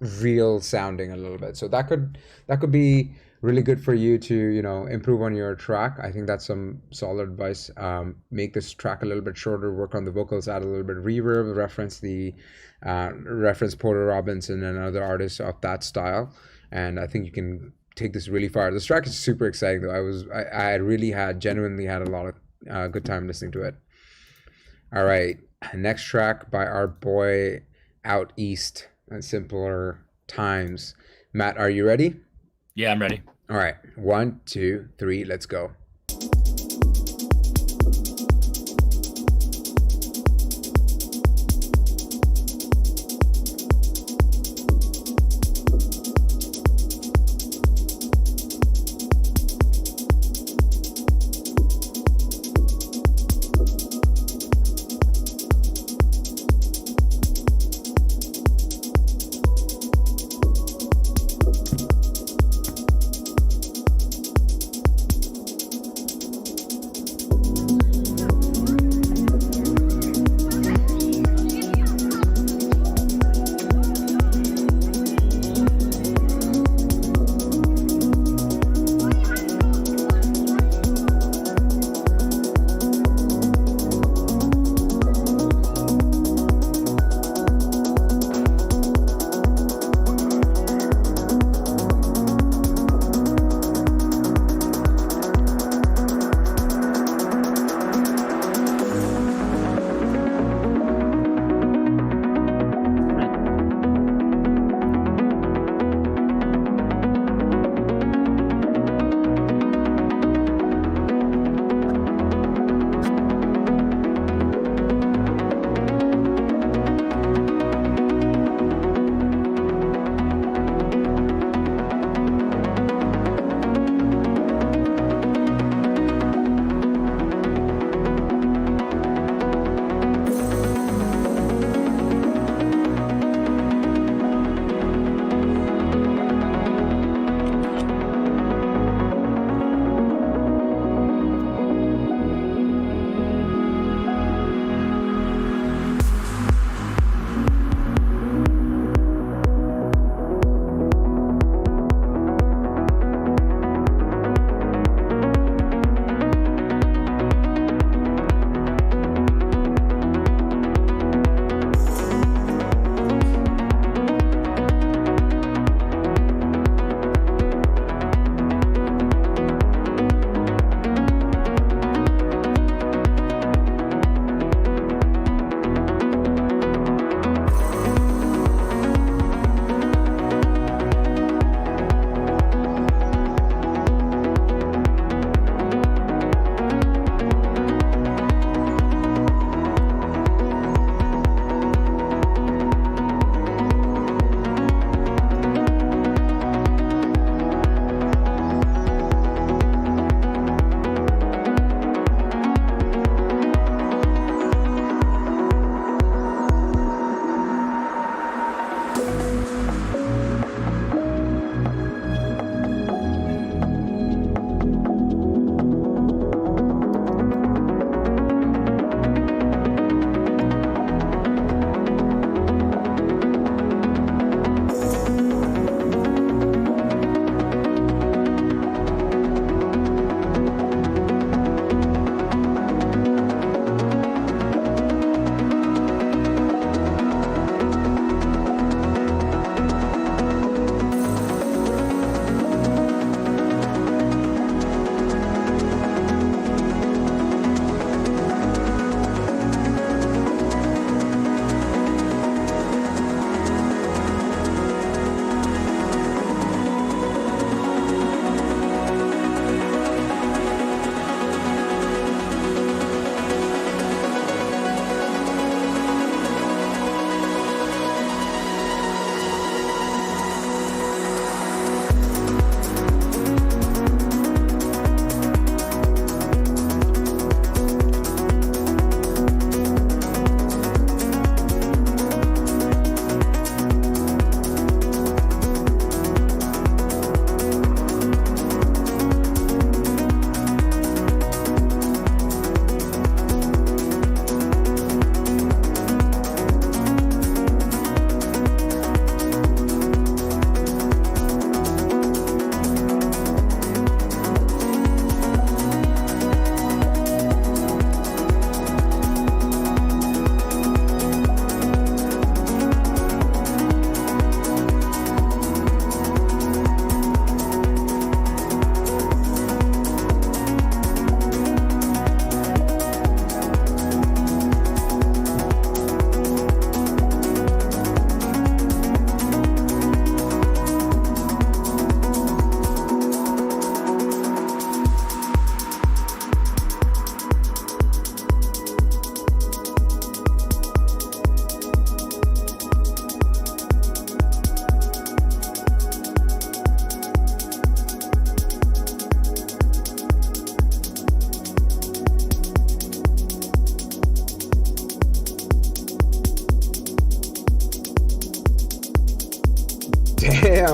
real sounding a little bit. So that could be really good for you to improve on your track. I think that's some solid advice. Make this track a little bit shorter, work on the vocals, add a little bit of reverb, reference Porter Robinson and other artists of that style, and I think you can take this really far. This track is super exciting though. I really genuinely had a lot of good time listening to it. All right, next track by our boy Out East, Simpler Times. Matt, are you ready? Yeah, I'm ready. All right, 1, 2, 3, let's go.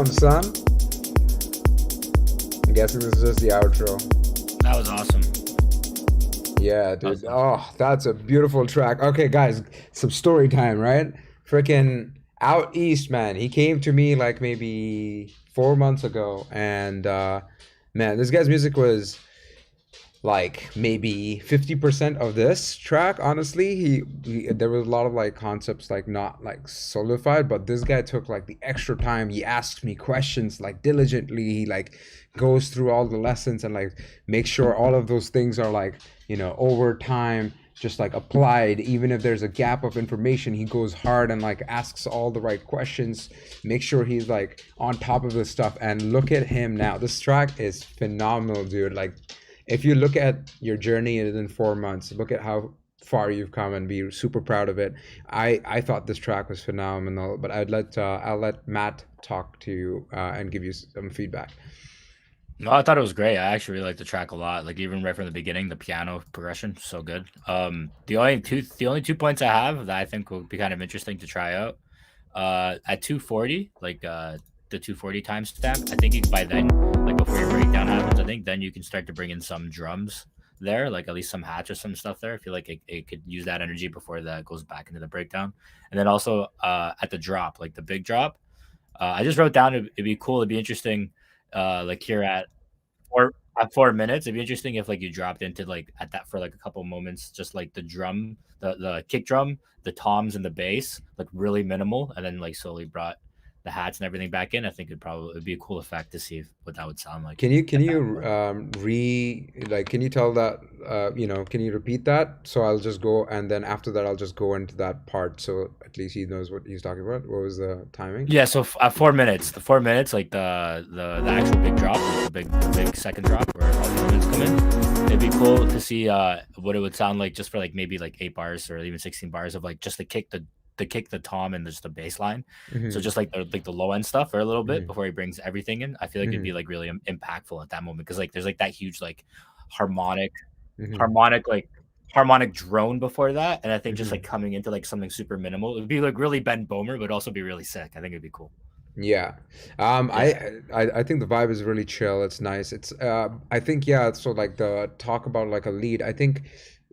sound, son? I'm guessing this is just the outro. That was awesome. Yeah, That was dude. awesome. Oh, that's a beautiful track. Okay, guys, some story time, right? Freaking out east, man. He came to me like maybe 4 months ago, and man, this guy's music was like maybe 50% of this track. Honestly, there was a lot of like concepts like not like solidified, but this guy took like the extra time. He asked me questions like diligently. He like goes through all the lessons and like make sure all of those things are like, over time just like applied. Even if there's a gap of information, he goes hard and like asks all the right questions, make sure he's like on top of this stuff. And look at him now. This track is phenomenal, dude. Like, if you look at your journey in 4 months, look at how far you've come and be super proud of it. I thought this track was phenomenal, but I'll let Matt talk to you and give you some feedback. No, I thought it was great. I actually really liked the track a lot. Like even right from the beginning, the piano progression, so good. The only two points I have that I think will be kind of interesting to try out. At 240, like the 240 timestamp, I think by then, like before your breakdown happens, I think then you can start to bring in some drums there, like at least some hats or some stuff there. I feel like it could use that energy before that goes back into the breakdown. And then also at the drop, like the big drop, I just wrote down it'd be cool, it'd be interesting, like here at 4 minutes, it'd be interesting if like you dropped into like at that for like a couple moments, just like the drum, the kick drum, the toms and the bass, like really minimal, and then like slowly brought the hats and everything back in. I think it'd be a cool effect to see what that would sound like. Can you tell that can you repeat that? So I'll just go, and then after that I'll just go into that part, so at least he knows what he's talking about. What was the timing? Yeah, so at 4 minutes, the 4 minutes, like the actual big drop, like the big second drop where all the elements come in. It'd be cool to see what it would sound like just for like maybe like 8 bars or even 16 bars of like just the kick, the tom and just the bass line. So just like the low end stuff for a little bit before he brings everything in. I feel like it'd be like really impactful at that moment because like there's like that huge like harmonic harmonic drone before that, and I think just like coming into like something super minimal, it would be like really Ben Bomer, but also be really sick. I think it'd be cool. Yeah. I think the vibe is really chill. It's nice. It's I think, yeah, so like the talk about like a lead. I think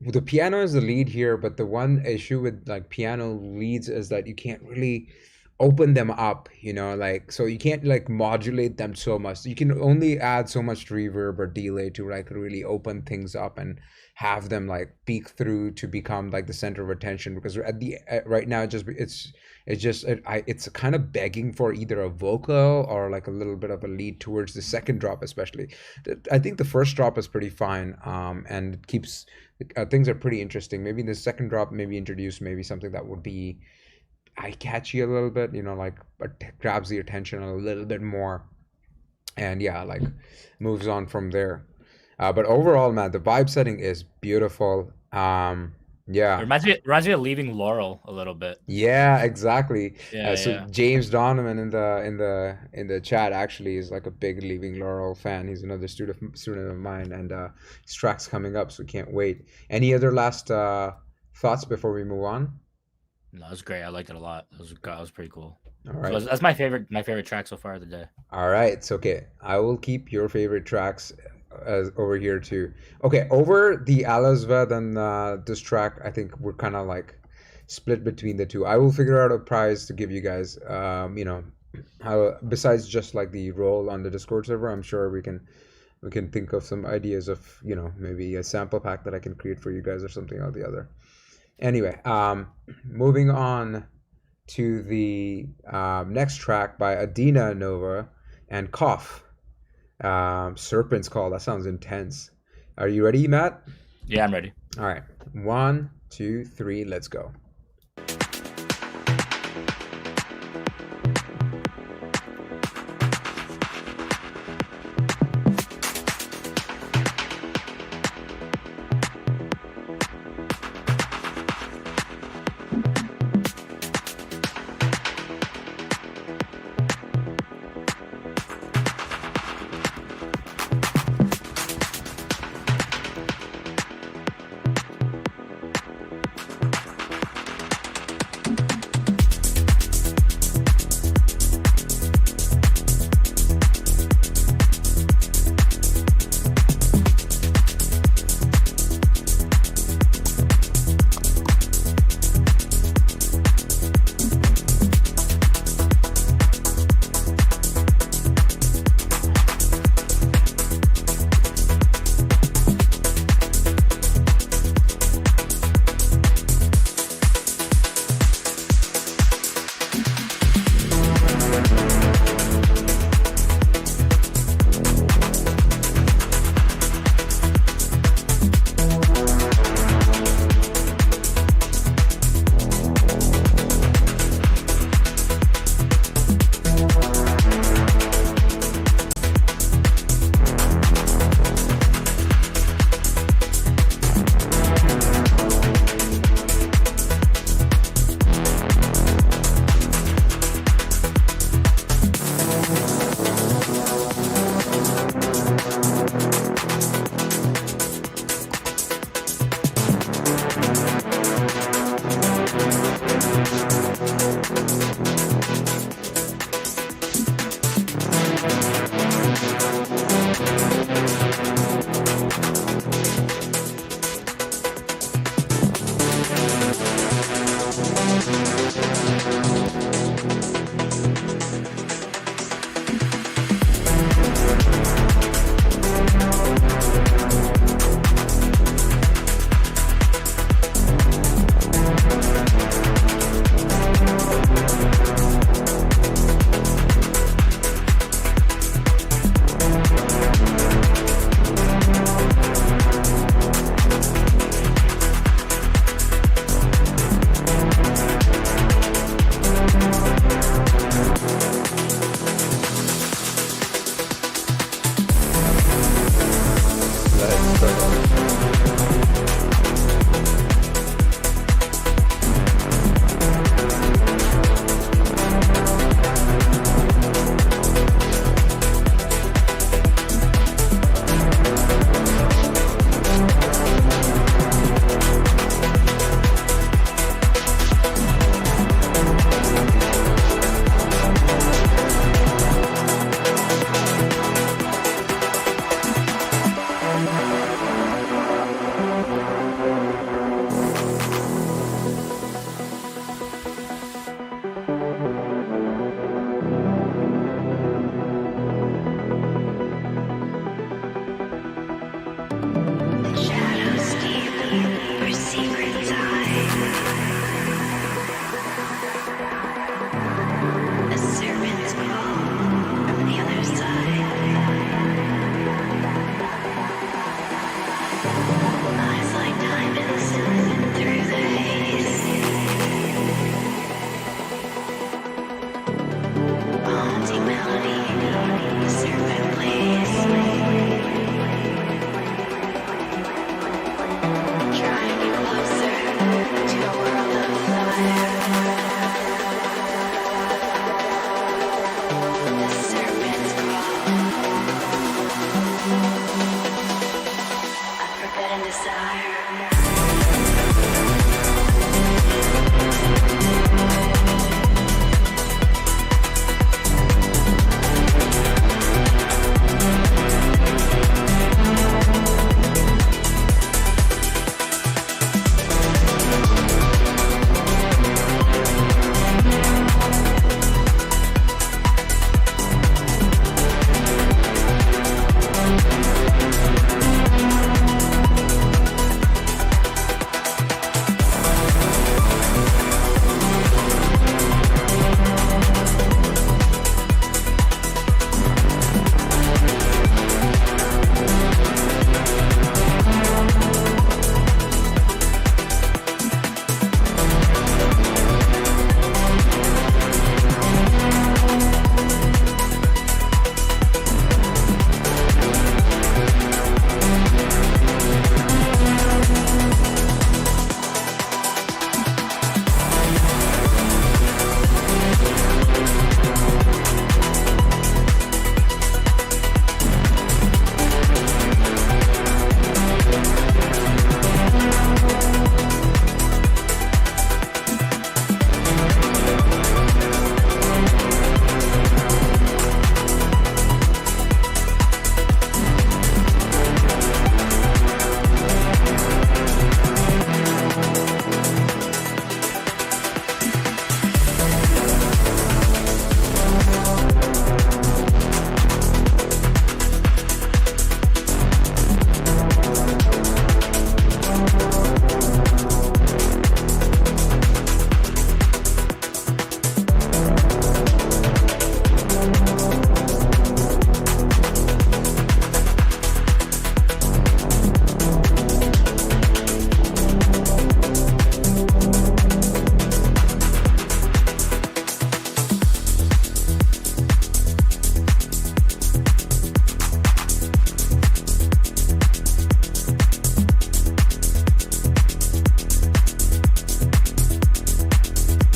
the piano is the lead here, but the one issue with like piano leads is that you can't really open them up, like, so you can't like modulate them so much. You can only add so much reverb or delay to like really open things up and have them like peek through to become like the center of attention, because right now it's kind of begging for either a vocal or like a little bit of a lead towards the second drop, especially. I think the first drop is pretty fine, and it keeps things are pretty interesting. Maybe the second drop maybe introduce maybe something that would be eye-catchy a little bit, like grabs the attention a little bit more, and yeah, like moves on from there. But overall, man, the vibe setting is beautiful. Yeah. It reminds me of Leaving Laurel a little bit. Yeah, exactly. Yeah, So yeah. James Donovan in the chat actually is like a big Leaving Laurel fan. He's another student of mine, and his track's coming up, so can't wait. Any other last thoughts before we move on? No, it was great. I liked it a lot. It was pretty cool. All So right. that's my favorite track so far of the day. All right, it's okay. I will keep your favorite tracks as over here too. Okay, over the Alasved and this track, I think we're kind of like split between the two. I will figure out a prize to give you guys. How besides just like the role on the Discord server, I'm sure we can think of some ideas of maybe a sample pack that I can create for you guys or something or the other. Anyway, moving on to the next track by Adina Nova and Cough. Serpent's Call. That sounds intense. Are you ready, Matt? Yeah, I'm ready. All right. 1, 2, 3, let's go. brother. The shadows deep where secrets hide. A serpent's crawl from the other side. Eyes like diamonds through the haze. A haunting melody the serpent plays. Drawing you closer to a world of fire. The serpent's crawl. A forbidden desire.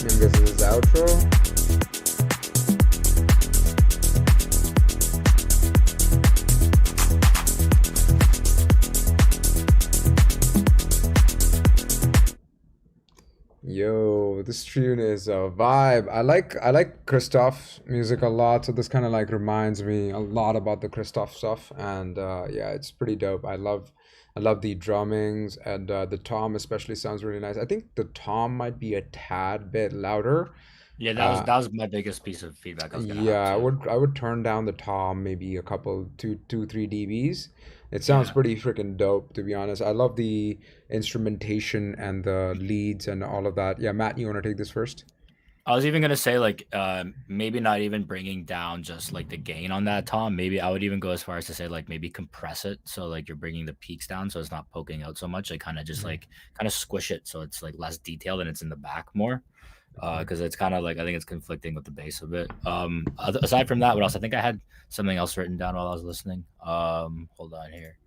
And this is his outro. Yo, this tune is a vibe. I like Christoph's music a lot, so this kind of like reminds me a lot about the Christoph stuff, and yeah, it's pretty dope. I love the drummings, and the tom especially sounds really nice. I think the tom might be a tad bit louder. Yeah, Uh, that was my biggest piece of feedback I was gonna have yeah, I too. would I would turn down the tom maybe a couple, 3 dBs. It sounds Yeah. pretty freaking dope, to be honest. I love the instrumentation and the leads and all of that. Yeah, Matt, you want to take this first? I was even gonna say like maybe not even bringing down just like the gain on that tom. Maybe I would even go as far as to say like maybe compress it so like you're bringing the peaks down so it's not poking out so much. Like kind of just Mhm. like kind of squish it so it's like less detailed and it's in the back more. Okay. Because it's kind of like I think it's conflicting with the bass of it. Aside from that, what else? I think I had something else written down while I was listening. Hold on here.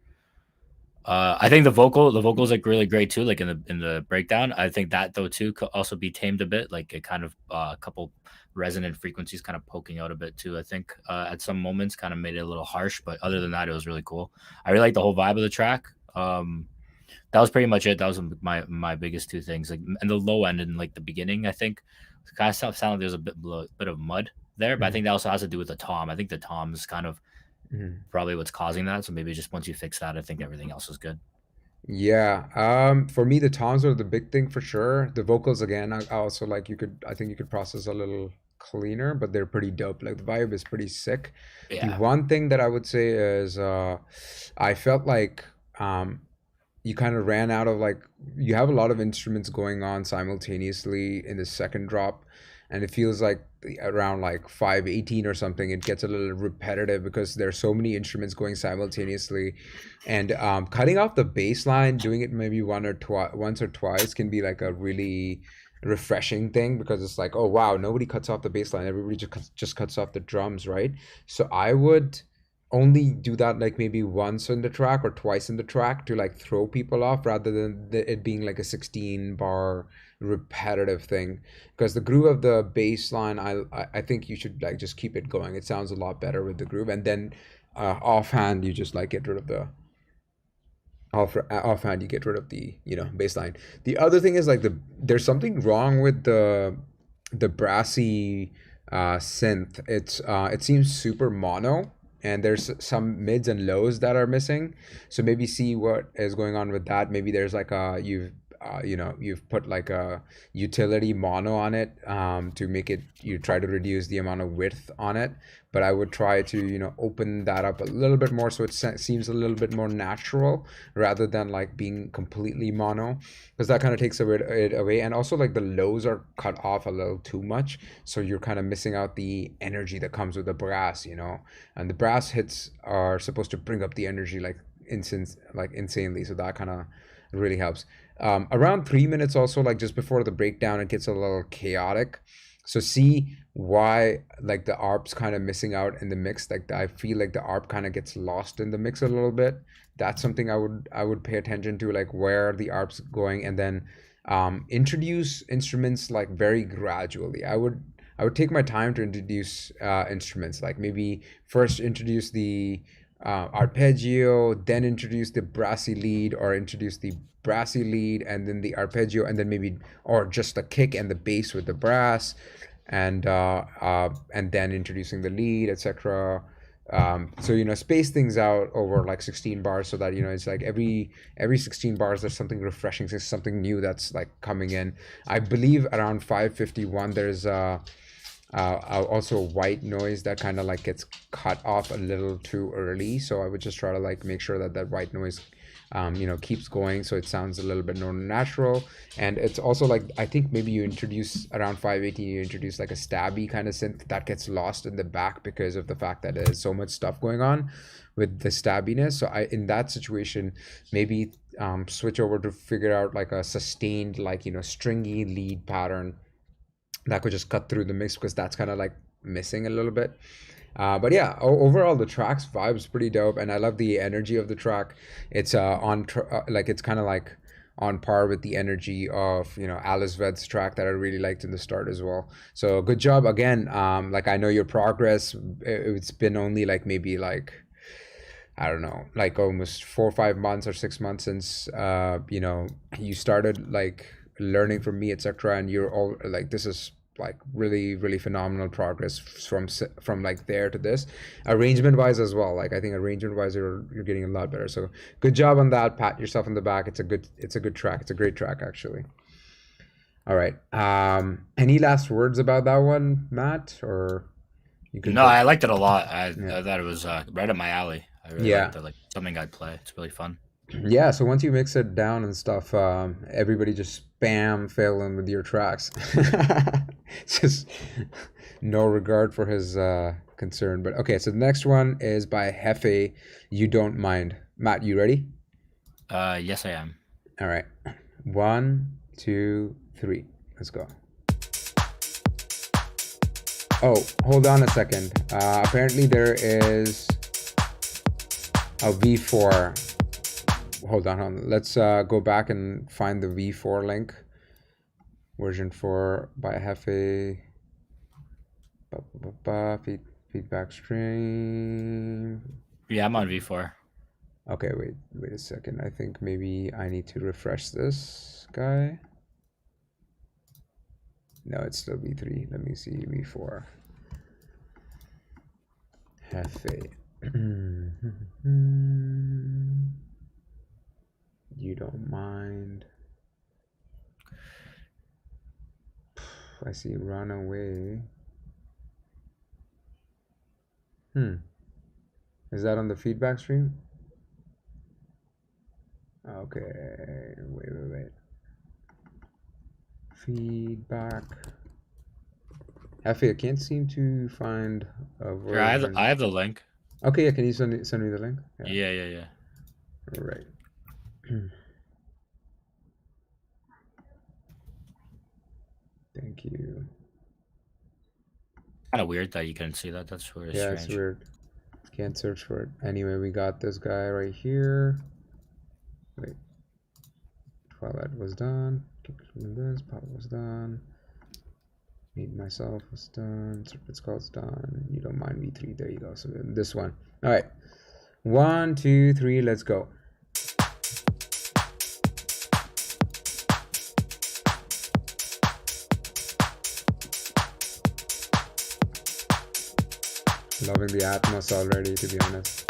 I think the vocals like really great too, like in the breakdown. I think that though too could also be tamed a bit, like it kind of a couple resonant frequencies kind of poking out a bit too. I think at some moments kind of made it a little harsh, but other than that, it was really cool. I really like the whole vibe of the track. That was pretty much it. That was my biggest two things, like, and the low end and like the beginning. I think kind of sounded like there's a bit of mud there, but I think that also has to do with the tom. I think the tom is kind of probably what's causing that. So maybe just once you fix that, I think everything else is good. Yeah. For me, the toms are the big thing for sure. The vocals again, I also like I think you could process a little cleaner, but they're pretty dope. Like the vibe is pretty sick. The Yeah. one thing that I would say is I felt like you kind of ran out of like you have a lot of instruments going on simultaneously in the second drop, and it feels like around like 518 or something it gets a little repetitive because there's so many instruments going simultaneously, and cutting off the bass line, doing it maybe once or twice can be like a really refreshing thing, because it's like, oh wow, nobody cuts off the bass line, everybody just cuts off the drums, right? So I would only do that like maybe once in the track or twice in the track to like throw people off, rather than it being like a 16 bar repetitive thing, because the groove of the bass line, I think you should like just keep it going. It sounds a lot better with the groove, and then offhand you just like get rid of the offhand you get rid of the bass line. The other thing is like there's something wrong with the brassy synth. It seems super mono, and there's some mids and lows that are missing. So maybe see what is going on with that. Maybe there's like you've put like a utility mono on it to make it, you try to reduce the amount of width on it, but I would try to open that up a little bit more so it seems a little bit more natural rather than like being completely mono, because that kind of takes it away. And also like the lows are cut off a little too much, so you're kind of missing out the energy that comes with the brass, and the brass hits are supposed to bring up the energy like insanely, so that kind of really helps. Around 3 minutes also, like just before the breakdown, it gets a little chaotic, so see why like the arp's kind of missing out in the mix. Like I feel like the arp kind of gets lost in the mix a little bit. That's something I would pay attention to, like where the arp's going, and then introduce instruments like very gradually. I would take my time to introduce instruments, like maybe first introduce the arpeggio, then introduce the brassy lead, or introduce the brassy lead and then the arpeggio, and then maybe, or just the kick and the bass with the brass, and then introducing the lead, etc. So space things out over like 16 bars, so that it's like every 16 bars there's something refreshing, there's something new that's like coming in. I believe around 551 there's also white noise that kind of like gets cut off a little too early, so I would just try to like make sure that white noise keeps going, so it sounds a little bit more natural. And it's also like, I think maybe you introduce around 518, you introduce like a stabby kind of synth that gets lost in the back because of the fact that there's so much stuff going on with the stabbiness. So in that situation, maybe switch over to figure out like a sustained, like stringy lead pattern that could just cut through the mix, because that's kind of like missing a little bit. But yeah, overall the track's vibe is pretty dope, and I love the energy of the track. It's like it's kind of like on par with the energy of Alice Ved's track that I really liked in the start as well. So good job again. Like I know your progress. It's been only like maybe like, I don't know, like almost 4 or 5 months or 6 months since you started like learning from me, etc. And you're all like, this is like really really phenomenal progress from like there to this, arrangement wise as well. Like I think arrangement wise you're getting a lot better, so good job on that. Pat yourself on the back. It's a good track. It's a great track actually. All right, any last words about that one, Matt? Or you can No, I liked it a lot. I thought it was right up my alley. I really liked it, like something I'd play. It's really fun. Yeah, so once you mix it down and stuff, everybody just spam Feyln with your tracks. Just no regard for his concern. But okay, so the next one is by Hefe, You Don't Mind. Matt, you ready? Yes, I am. All right. 1, 2, 3. Let's go. Oh, hold on a second. Apparently there is a V4. hold on. Let's go back and find the V4 link. Version 4 by Hefe. Feedback stream. Yeah, I'm on V4. Okay, wait a second. I think maybe I need to refresh this guy. No, it's still V3. Let me see V4. Hefe. You don't mind. I see Runaway. Is that on the feedback stream? Okay, wait. Feedback. Hefe, I can't seem to find a version. Here, I have the link. Okay, yeah, can you send me the link? Yeah. All right. Thank you. Kind of weird that you couldn't see that. That's really Yeah, strange. it's weird. Can't search for it. Anyway, we got this guy right here. Wait. Twilight was done. This part was done. Meet myself was done. Serpent's Call's done. You don't mind V3. There you go. So this one. All right. 1, 2, 3. Let's go. Loving the Atmos already, to be honest.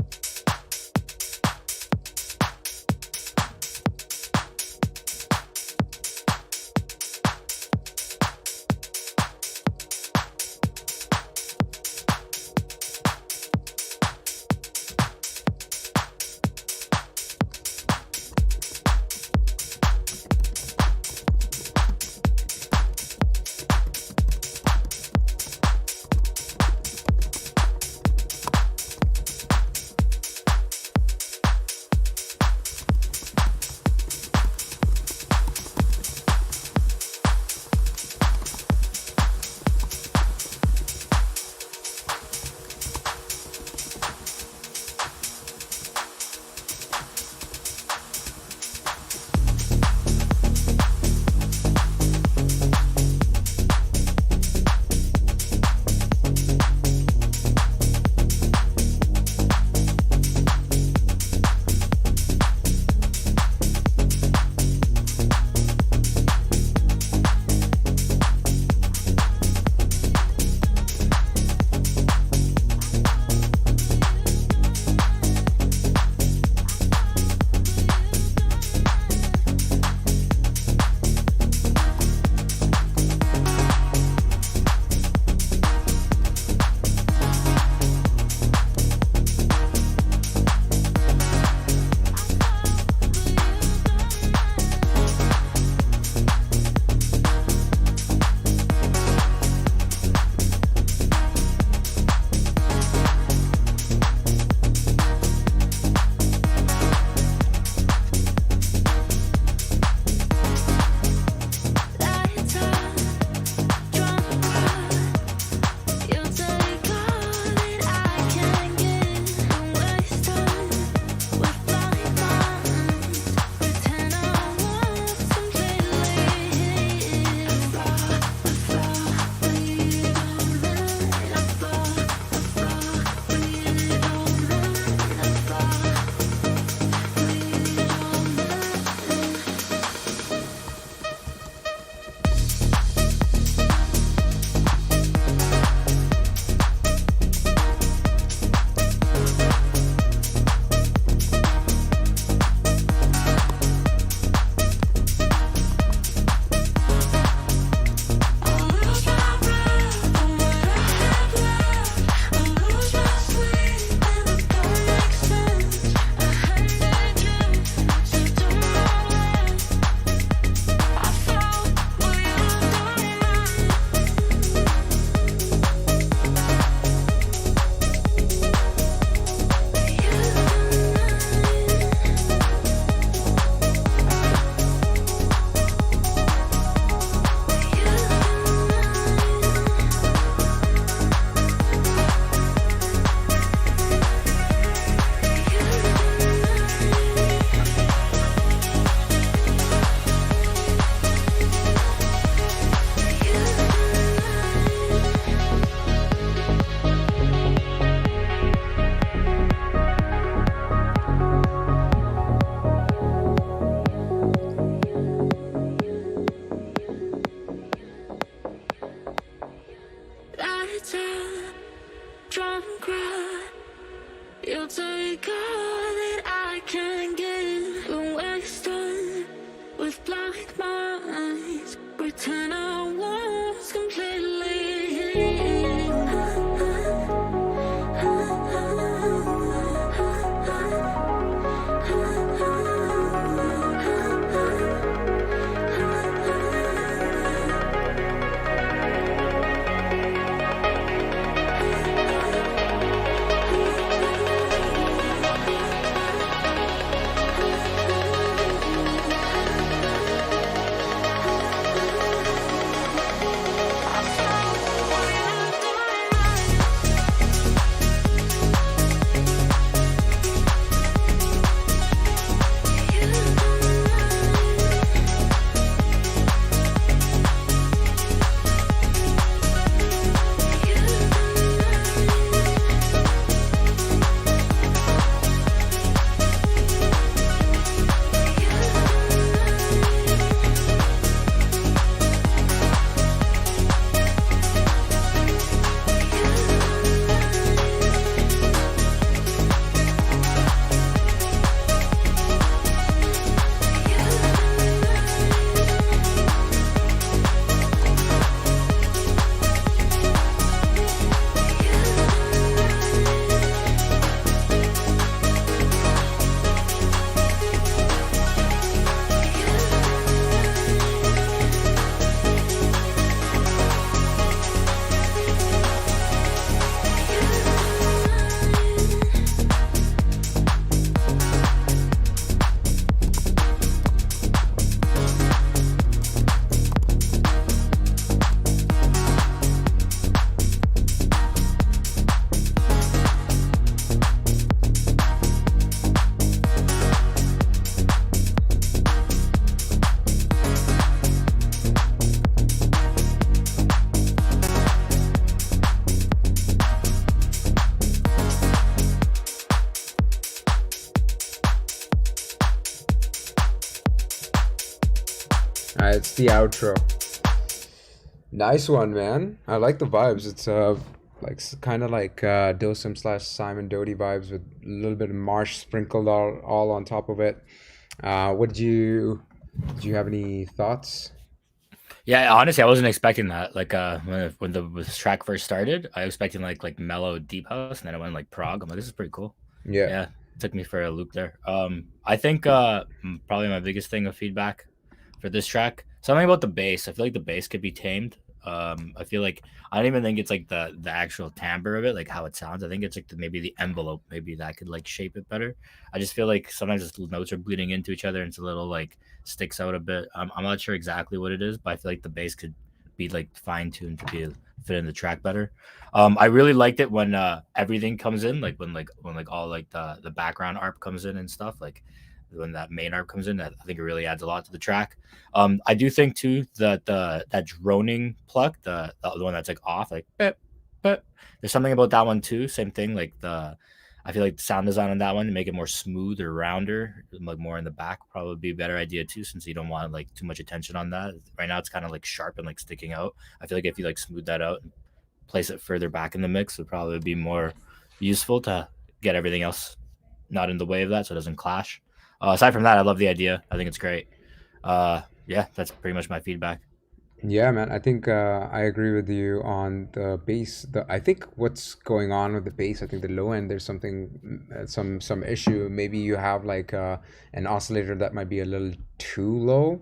It's the outro. Nice one, man. I like the vibes. It's like kind of like Dosum slash Simon Doty vibes with a little bit of marsh sprinkled all on top of it. What did you have any thoughts? Yeah, honestly, I wasn't expecting that. Like when the track first started, I was expecting like mellow deep house, and then it went like prog. I'm like, this is pretty cool. Yeah. Yeah, took me for a loop there. I think probably my biggest thing of feedback for this track, something about the bass. I feel like the bass could be tamed. I feel like I don't even think it's like the actual timbre of it, like how it sounds. I think it's like maybe the envelope, maybe that could like shape it better. I just feel like sometimes the notes are bleeding into each other, and it's a little like sticks out a bit. I'm not sure exactly what it is, but I feel like the bass could be like fine tuned to be fit in the track better. I really liked it when everything comes in, like when all like the background art comes in and stuff, like when that main art comes in. That I think it really adds a lot to the track. I do think too that that droning pluck, the one that's like off, like but there's something about that one too. Same thing, like the I feel like the sound design on that one to make it more smooth or rounder, like more in the back, probably be a better idea too, since you don't want like too much attention on that. Right now, it's kind of like sharp and like sticking out. I feel like if you like smooth that out and place it further back in the mix, would probably be more useful to get everything else not in the way of that, so it doesn't clash. Aside from that, I love the idea. I think it's great. Yeah, that's pretty much my feedback. Yeah, man. I think I agree with you on the bass. I think what's going on with the bass, I think the low end, there's something, some issue. Maybe you have like an oscillator that might be a little too low,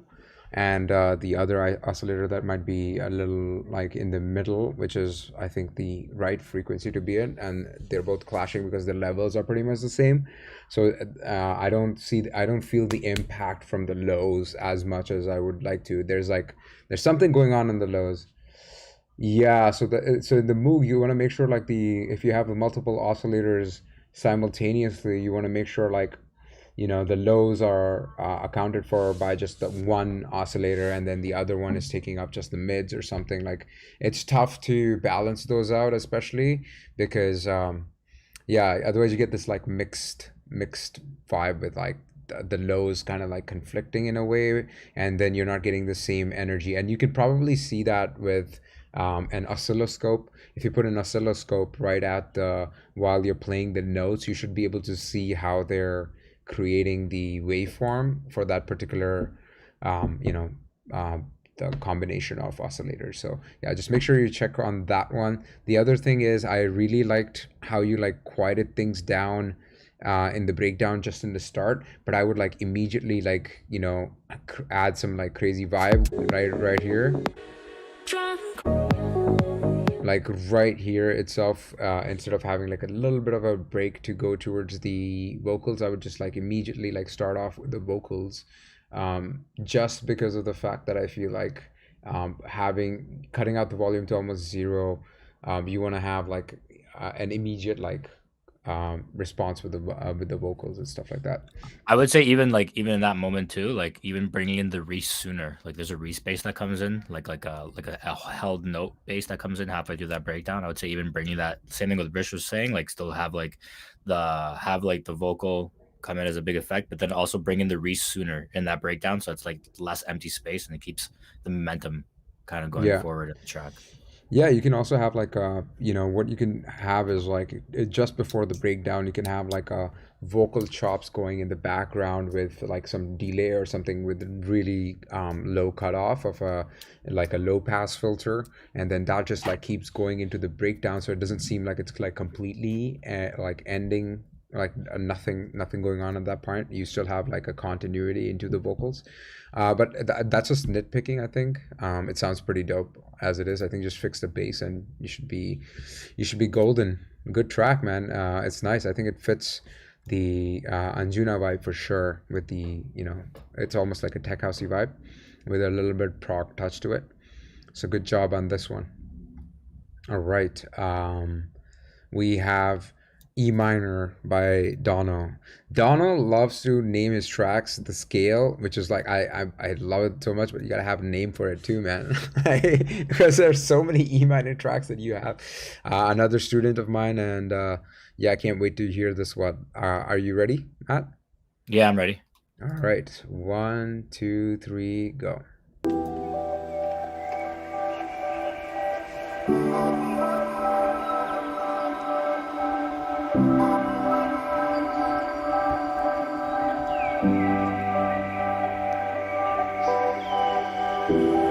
and the other oscillator that might be a little like in the middle, which is I think the right frequency to be in, and they're both clashing because the levels are pretty much the same. So I don't feel the impact from the lows as much as I would like to. There's something going on in the lows. Yeah, so in the Moog you want to make sure like the if you have the multiple oscillators simultaneously, you want to make sure like the lows are accounted for by just the one oscillator, and then the other one is taking up just the mids or something. Like it's tough to balance those out, especially because yeah, otherwise you get this like mixed vibe with like the lows kind of like conflicting in a way, and then you're not getting the same energy. And you can probably see that with an oscilloscope. If you put an oscilloscope right at the while you're playing the notes, you should be able to see how they're creating the waveform for that particular the combination of oscillators. So yeah, just make sure you check on that one. The other thing is I really liked how you like quieted things down in the breakdown just in the start, but I would like immediately like add some like crazy vibe right here, like right here itself. Instead of having like a little bit of a break to go towards the vocals, I would just like immediately like start off with the vocals, just because of the fact that I feel like having cutting out the volume to almost zero, you want to have like an immediate like response with the vocals and stuff like that. I would say even in that moment too, like even bringing in the Reese sooner. Like there's a Reese bass that comes in, like a held note bass that comes in halfway through that breakdown. I would say even bringing that same thing with Rich was saying, like still have like the vocal come in as a big effect, but then also bring in the Reese sooner in that breakdown, so it's like less empty space and it keeps the momentum kind of going Yeah. forward in the track. Yeah, you can also have like what you can have is like just before the breakdown, you can have like a vocal chops going in the background with like some delay or something with really low cutoff of a like a low pass filter, and then that just like keeps going into the breakdown, so it doesn't seem like it's like completely like ending like nothing going on at that point. You still have like a continuity into the vocals, but that's just nitpicking. I think it sounds pretty dope as it is. I think just fix the bass and you should be golden. Good track, man. It's nice. I think it fits the Anjuna vibe for sure. With the it's almost like a tech housey vibe with a little bit prog touch to it. So good job on this one. All right. We have E minor by Dono. Dono loves to name his tracks the scale, which is like I love it so much, but you gotta have a name for it too, man. Because there's so many E minor tracks that you have. Another student of mine, and yeah, I can't wait to hear this one. Are you ready, Matt? Yeah, I'm ready. All right, 1, 2, 3, go. Whoa.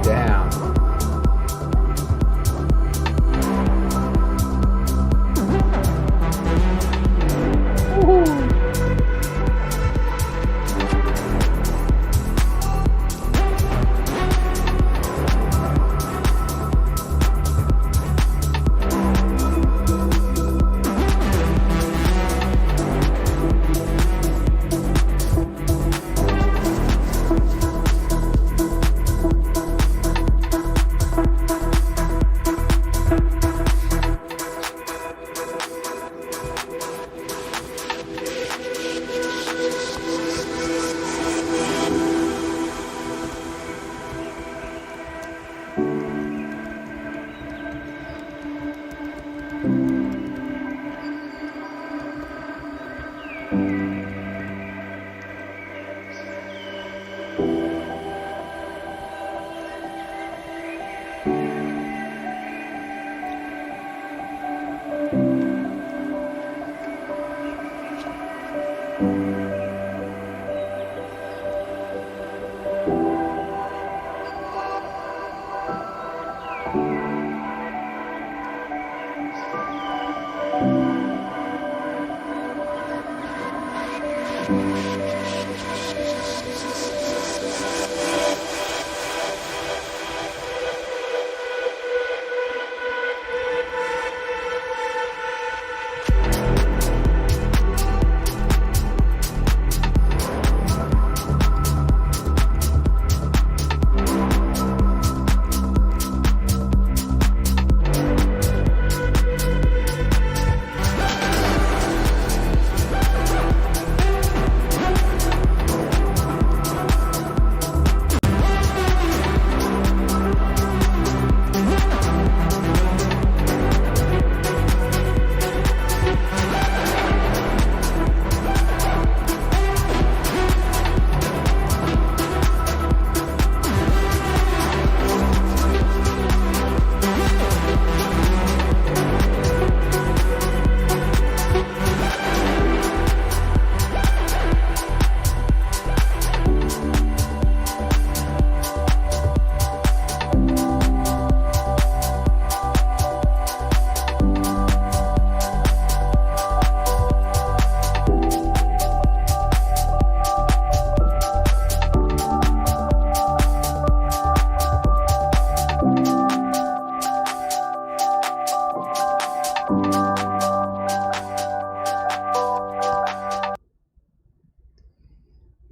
Damn.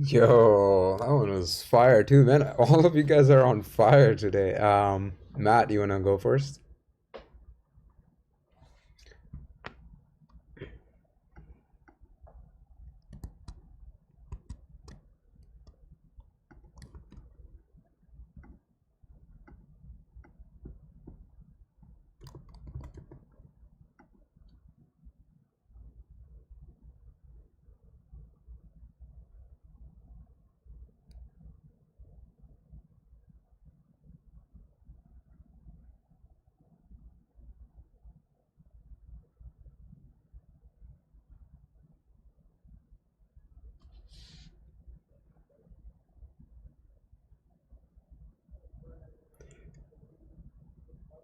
Yo, that one was fire too, man. All of you guys are on fire today. Matt, you wanna go first?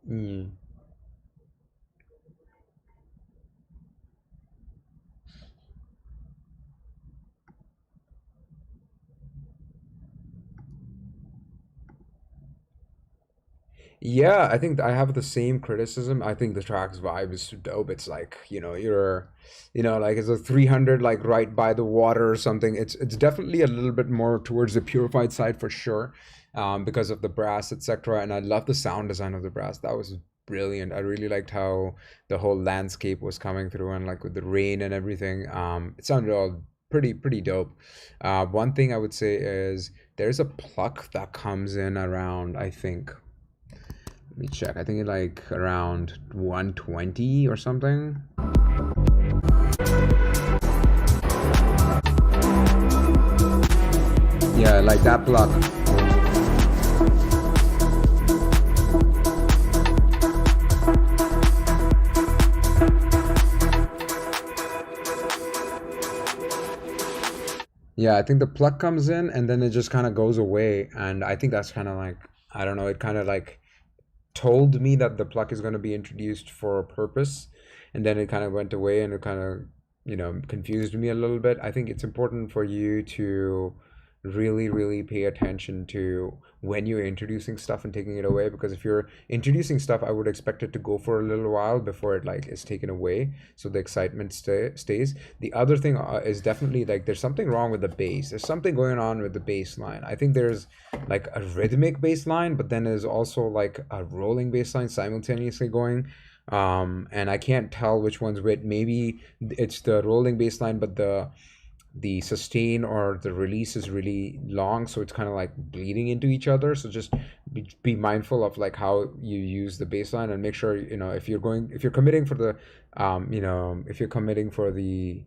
Mm. Yeah, I think I have the same criticism. I think the track's vibe is too dope. It's like, like it's a 300 like right by the water or something. It's definitely a little bit more towards the purified side for sure, because of the brass, etc. And I love the sound design of the brass. That was brilliant. I really liked how the whole landscape was coming through and like with the rain and everything. It sounded all pretty dope. One thing I would say is there's a pluck that comes in around, I think, let me check. I think it like around 120 or something. Yeah, like that pluck. Yeah, I think the pluck comes in and then it just kind of goes away. And I think that's kind of like, I don't know, it kind of like told me that the pluck is going to be introduced for a purpose. And then it kind of went away and it kind of, confused me a little bit. I think it's important for you to really pay attention to when you're introducing stuff and taking it away, because if you're introducing stuff, I would expect it to go for a little while before it like is taken away, so the excitement stays. The other thing is definitely like there's something wrong with the bass. There's something going on with the bass line. I think there's like a rhythmic bass line, but then there's also like a rolling bass line simultaneously going, and I can't tell which one's which. Maybe it's the rolling bass line, but the sustain or the release is really long, so it's kind of like bleeding into each other. So just be mindful of like how you use the bass line, and make sure if you're committing for the if you're committing for the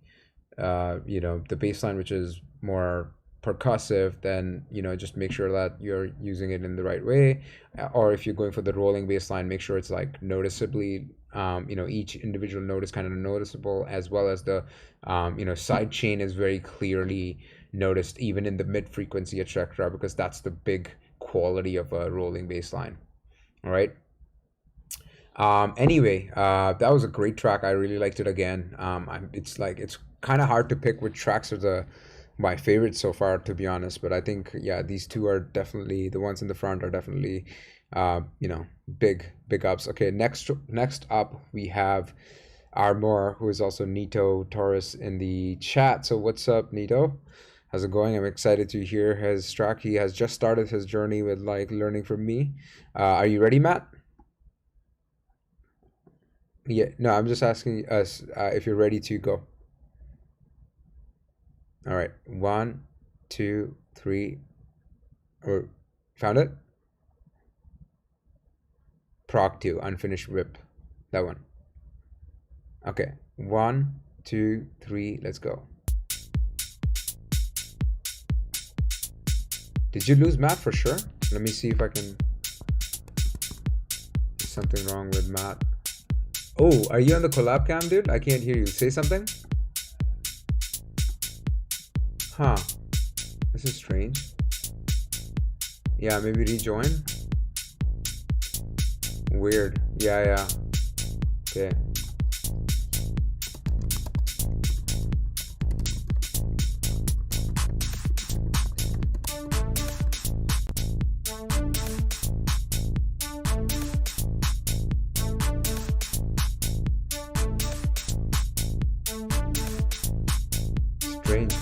the bass line, which is more percussive, then just make sure that you're using it in the right way. Or if you're going for the rolling bass line, make sure it's like noticeably each individual note is kind of noticeable, as well as the side chain is very clearly noticed even in the mid frequency, etc., because that's the big quality of a rolling bass line. All right. Anyway, that was a great track. I really liked it again. It's kind of hard to pick which tracks are my favorites so far, to be honest. But I think, yeah, these two are definitely, the ones in the front are definitely, big ups. Okay, next up we have Armor, who is also Nito Taurus in the chat. So what's up, Nito? How's it going? I'm excited to hear his track. He has just started his journey with like learning from me. Are you ready, Matt? Yeah, no, I'm just asking us if you're ready to go. All right, 1, 2, 3. Or found it? Prog 2, unfinished rip. That one. Okay, 1, 2, 3, let's go. Did you lose Matt for sure? Let me see if I can. There's something wrong with Matt. Oh, are you on the collab cam, dude? I can't hear you. Say something. Huh. This is strange. Yeah, maybe rejoin. Weird. Yeah. Okay. Strange.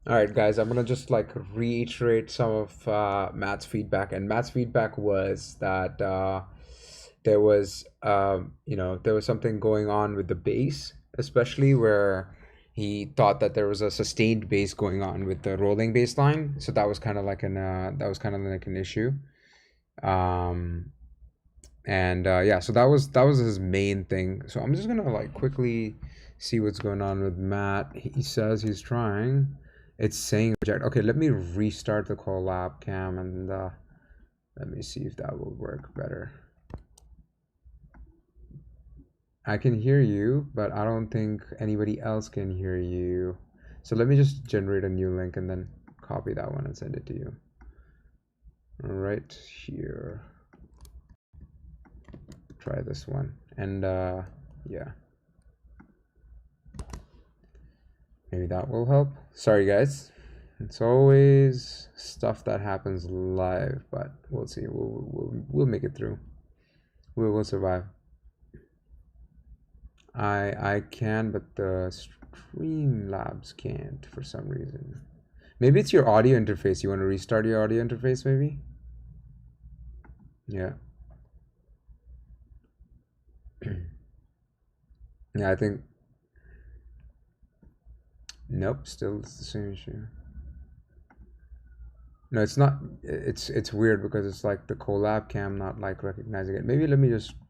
All right, guys, I'm gonna just like reiterate some of Matt's feedback. And Matt's feedback was that there was there was something going on with the bass, especially where he thought that there was a sustained bass going on with the rolling bass line. So that was kind of like an issue. And yeah, so that was his main thing. So I'm just gonna like quickly see what's going on with Matt. He says he's trying. It's saying reject. Okay, let me restart the collab cam and let me see if that will work better. I can hear you, but I don't think anybody else can hear you. So let me just generate a new link and then copy that one and send it to you. Right here. Try this one. And yeah. Maybe that will help. Sorry, guys. It's always stuff that happens live, but we'll see. We'll make it through. We will survive. I can, but the Streamlabs can't for some reason. Maybe it's your audio interface. You want to restart your audio interface, maybe? Yeah. Yeah, I think. Nope, still it's the same issue. No, it's not. It's weird because it's like the collab cam not like recognizing it. Maybe let me just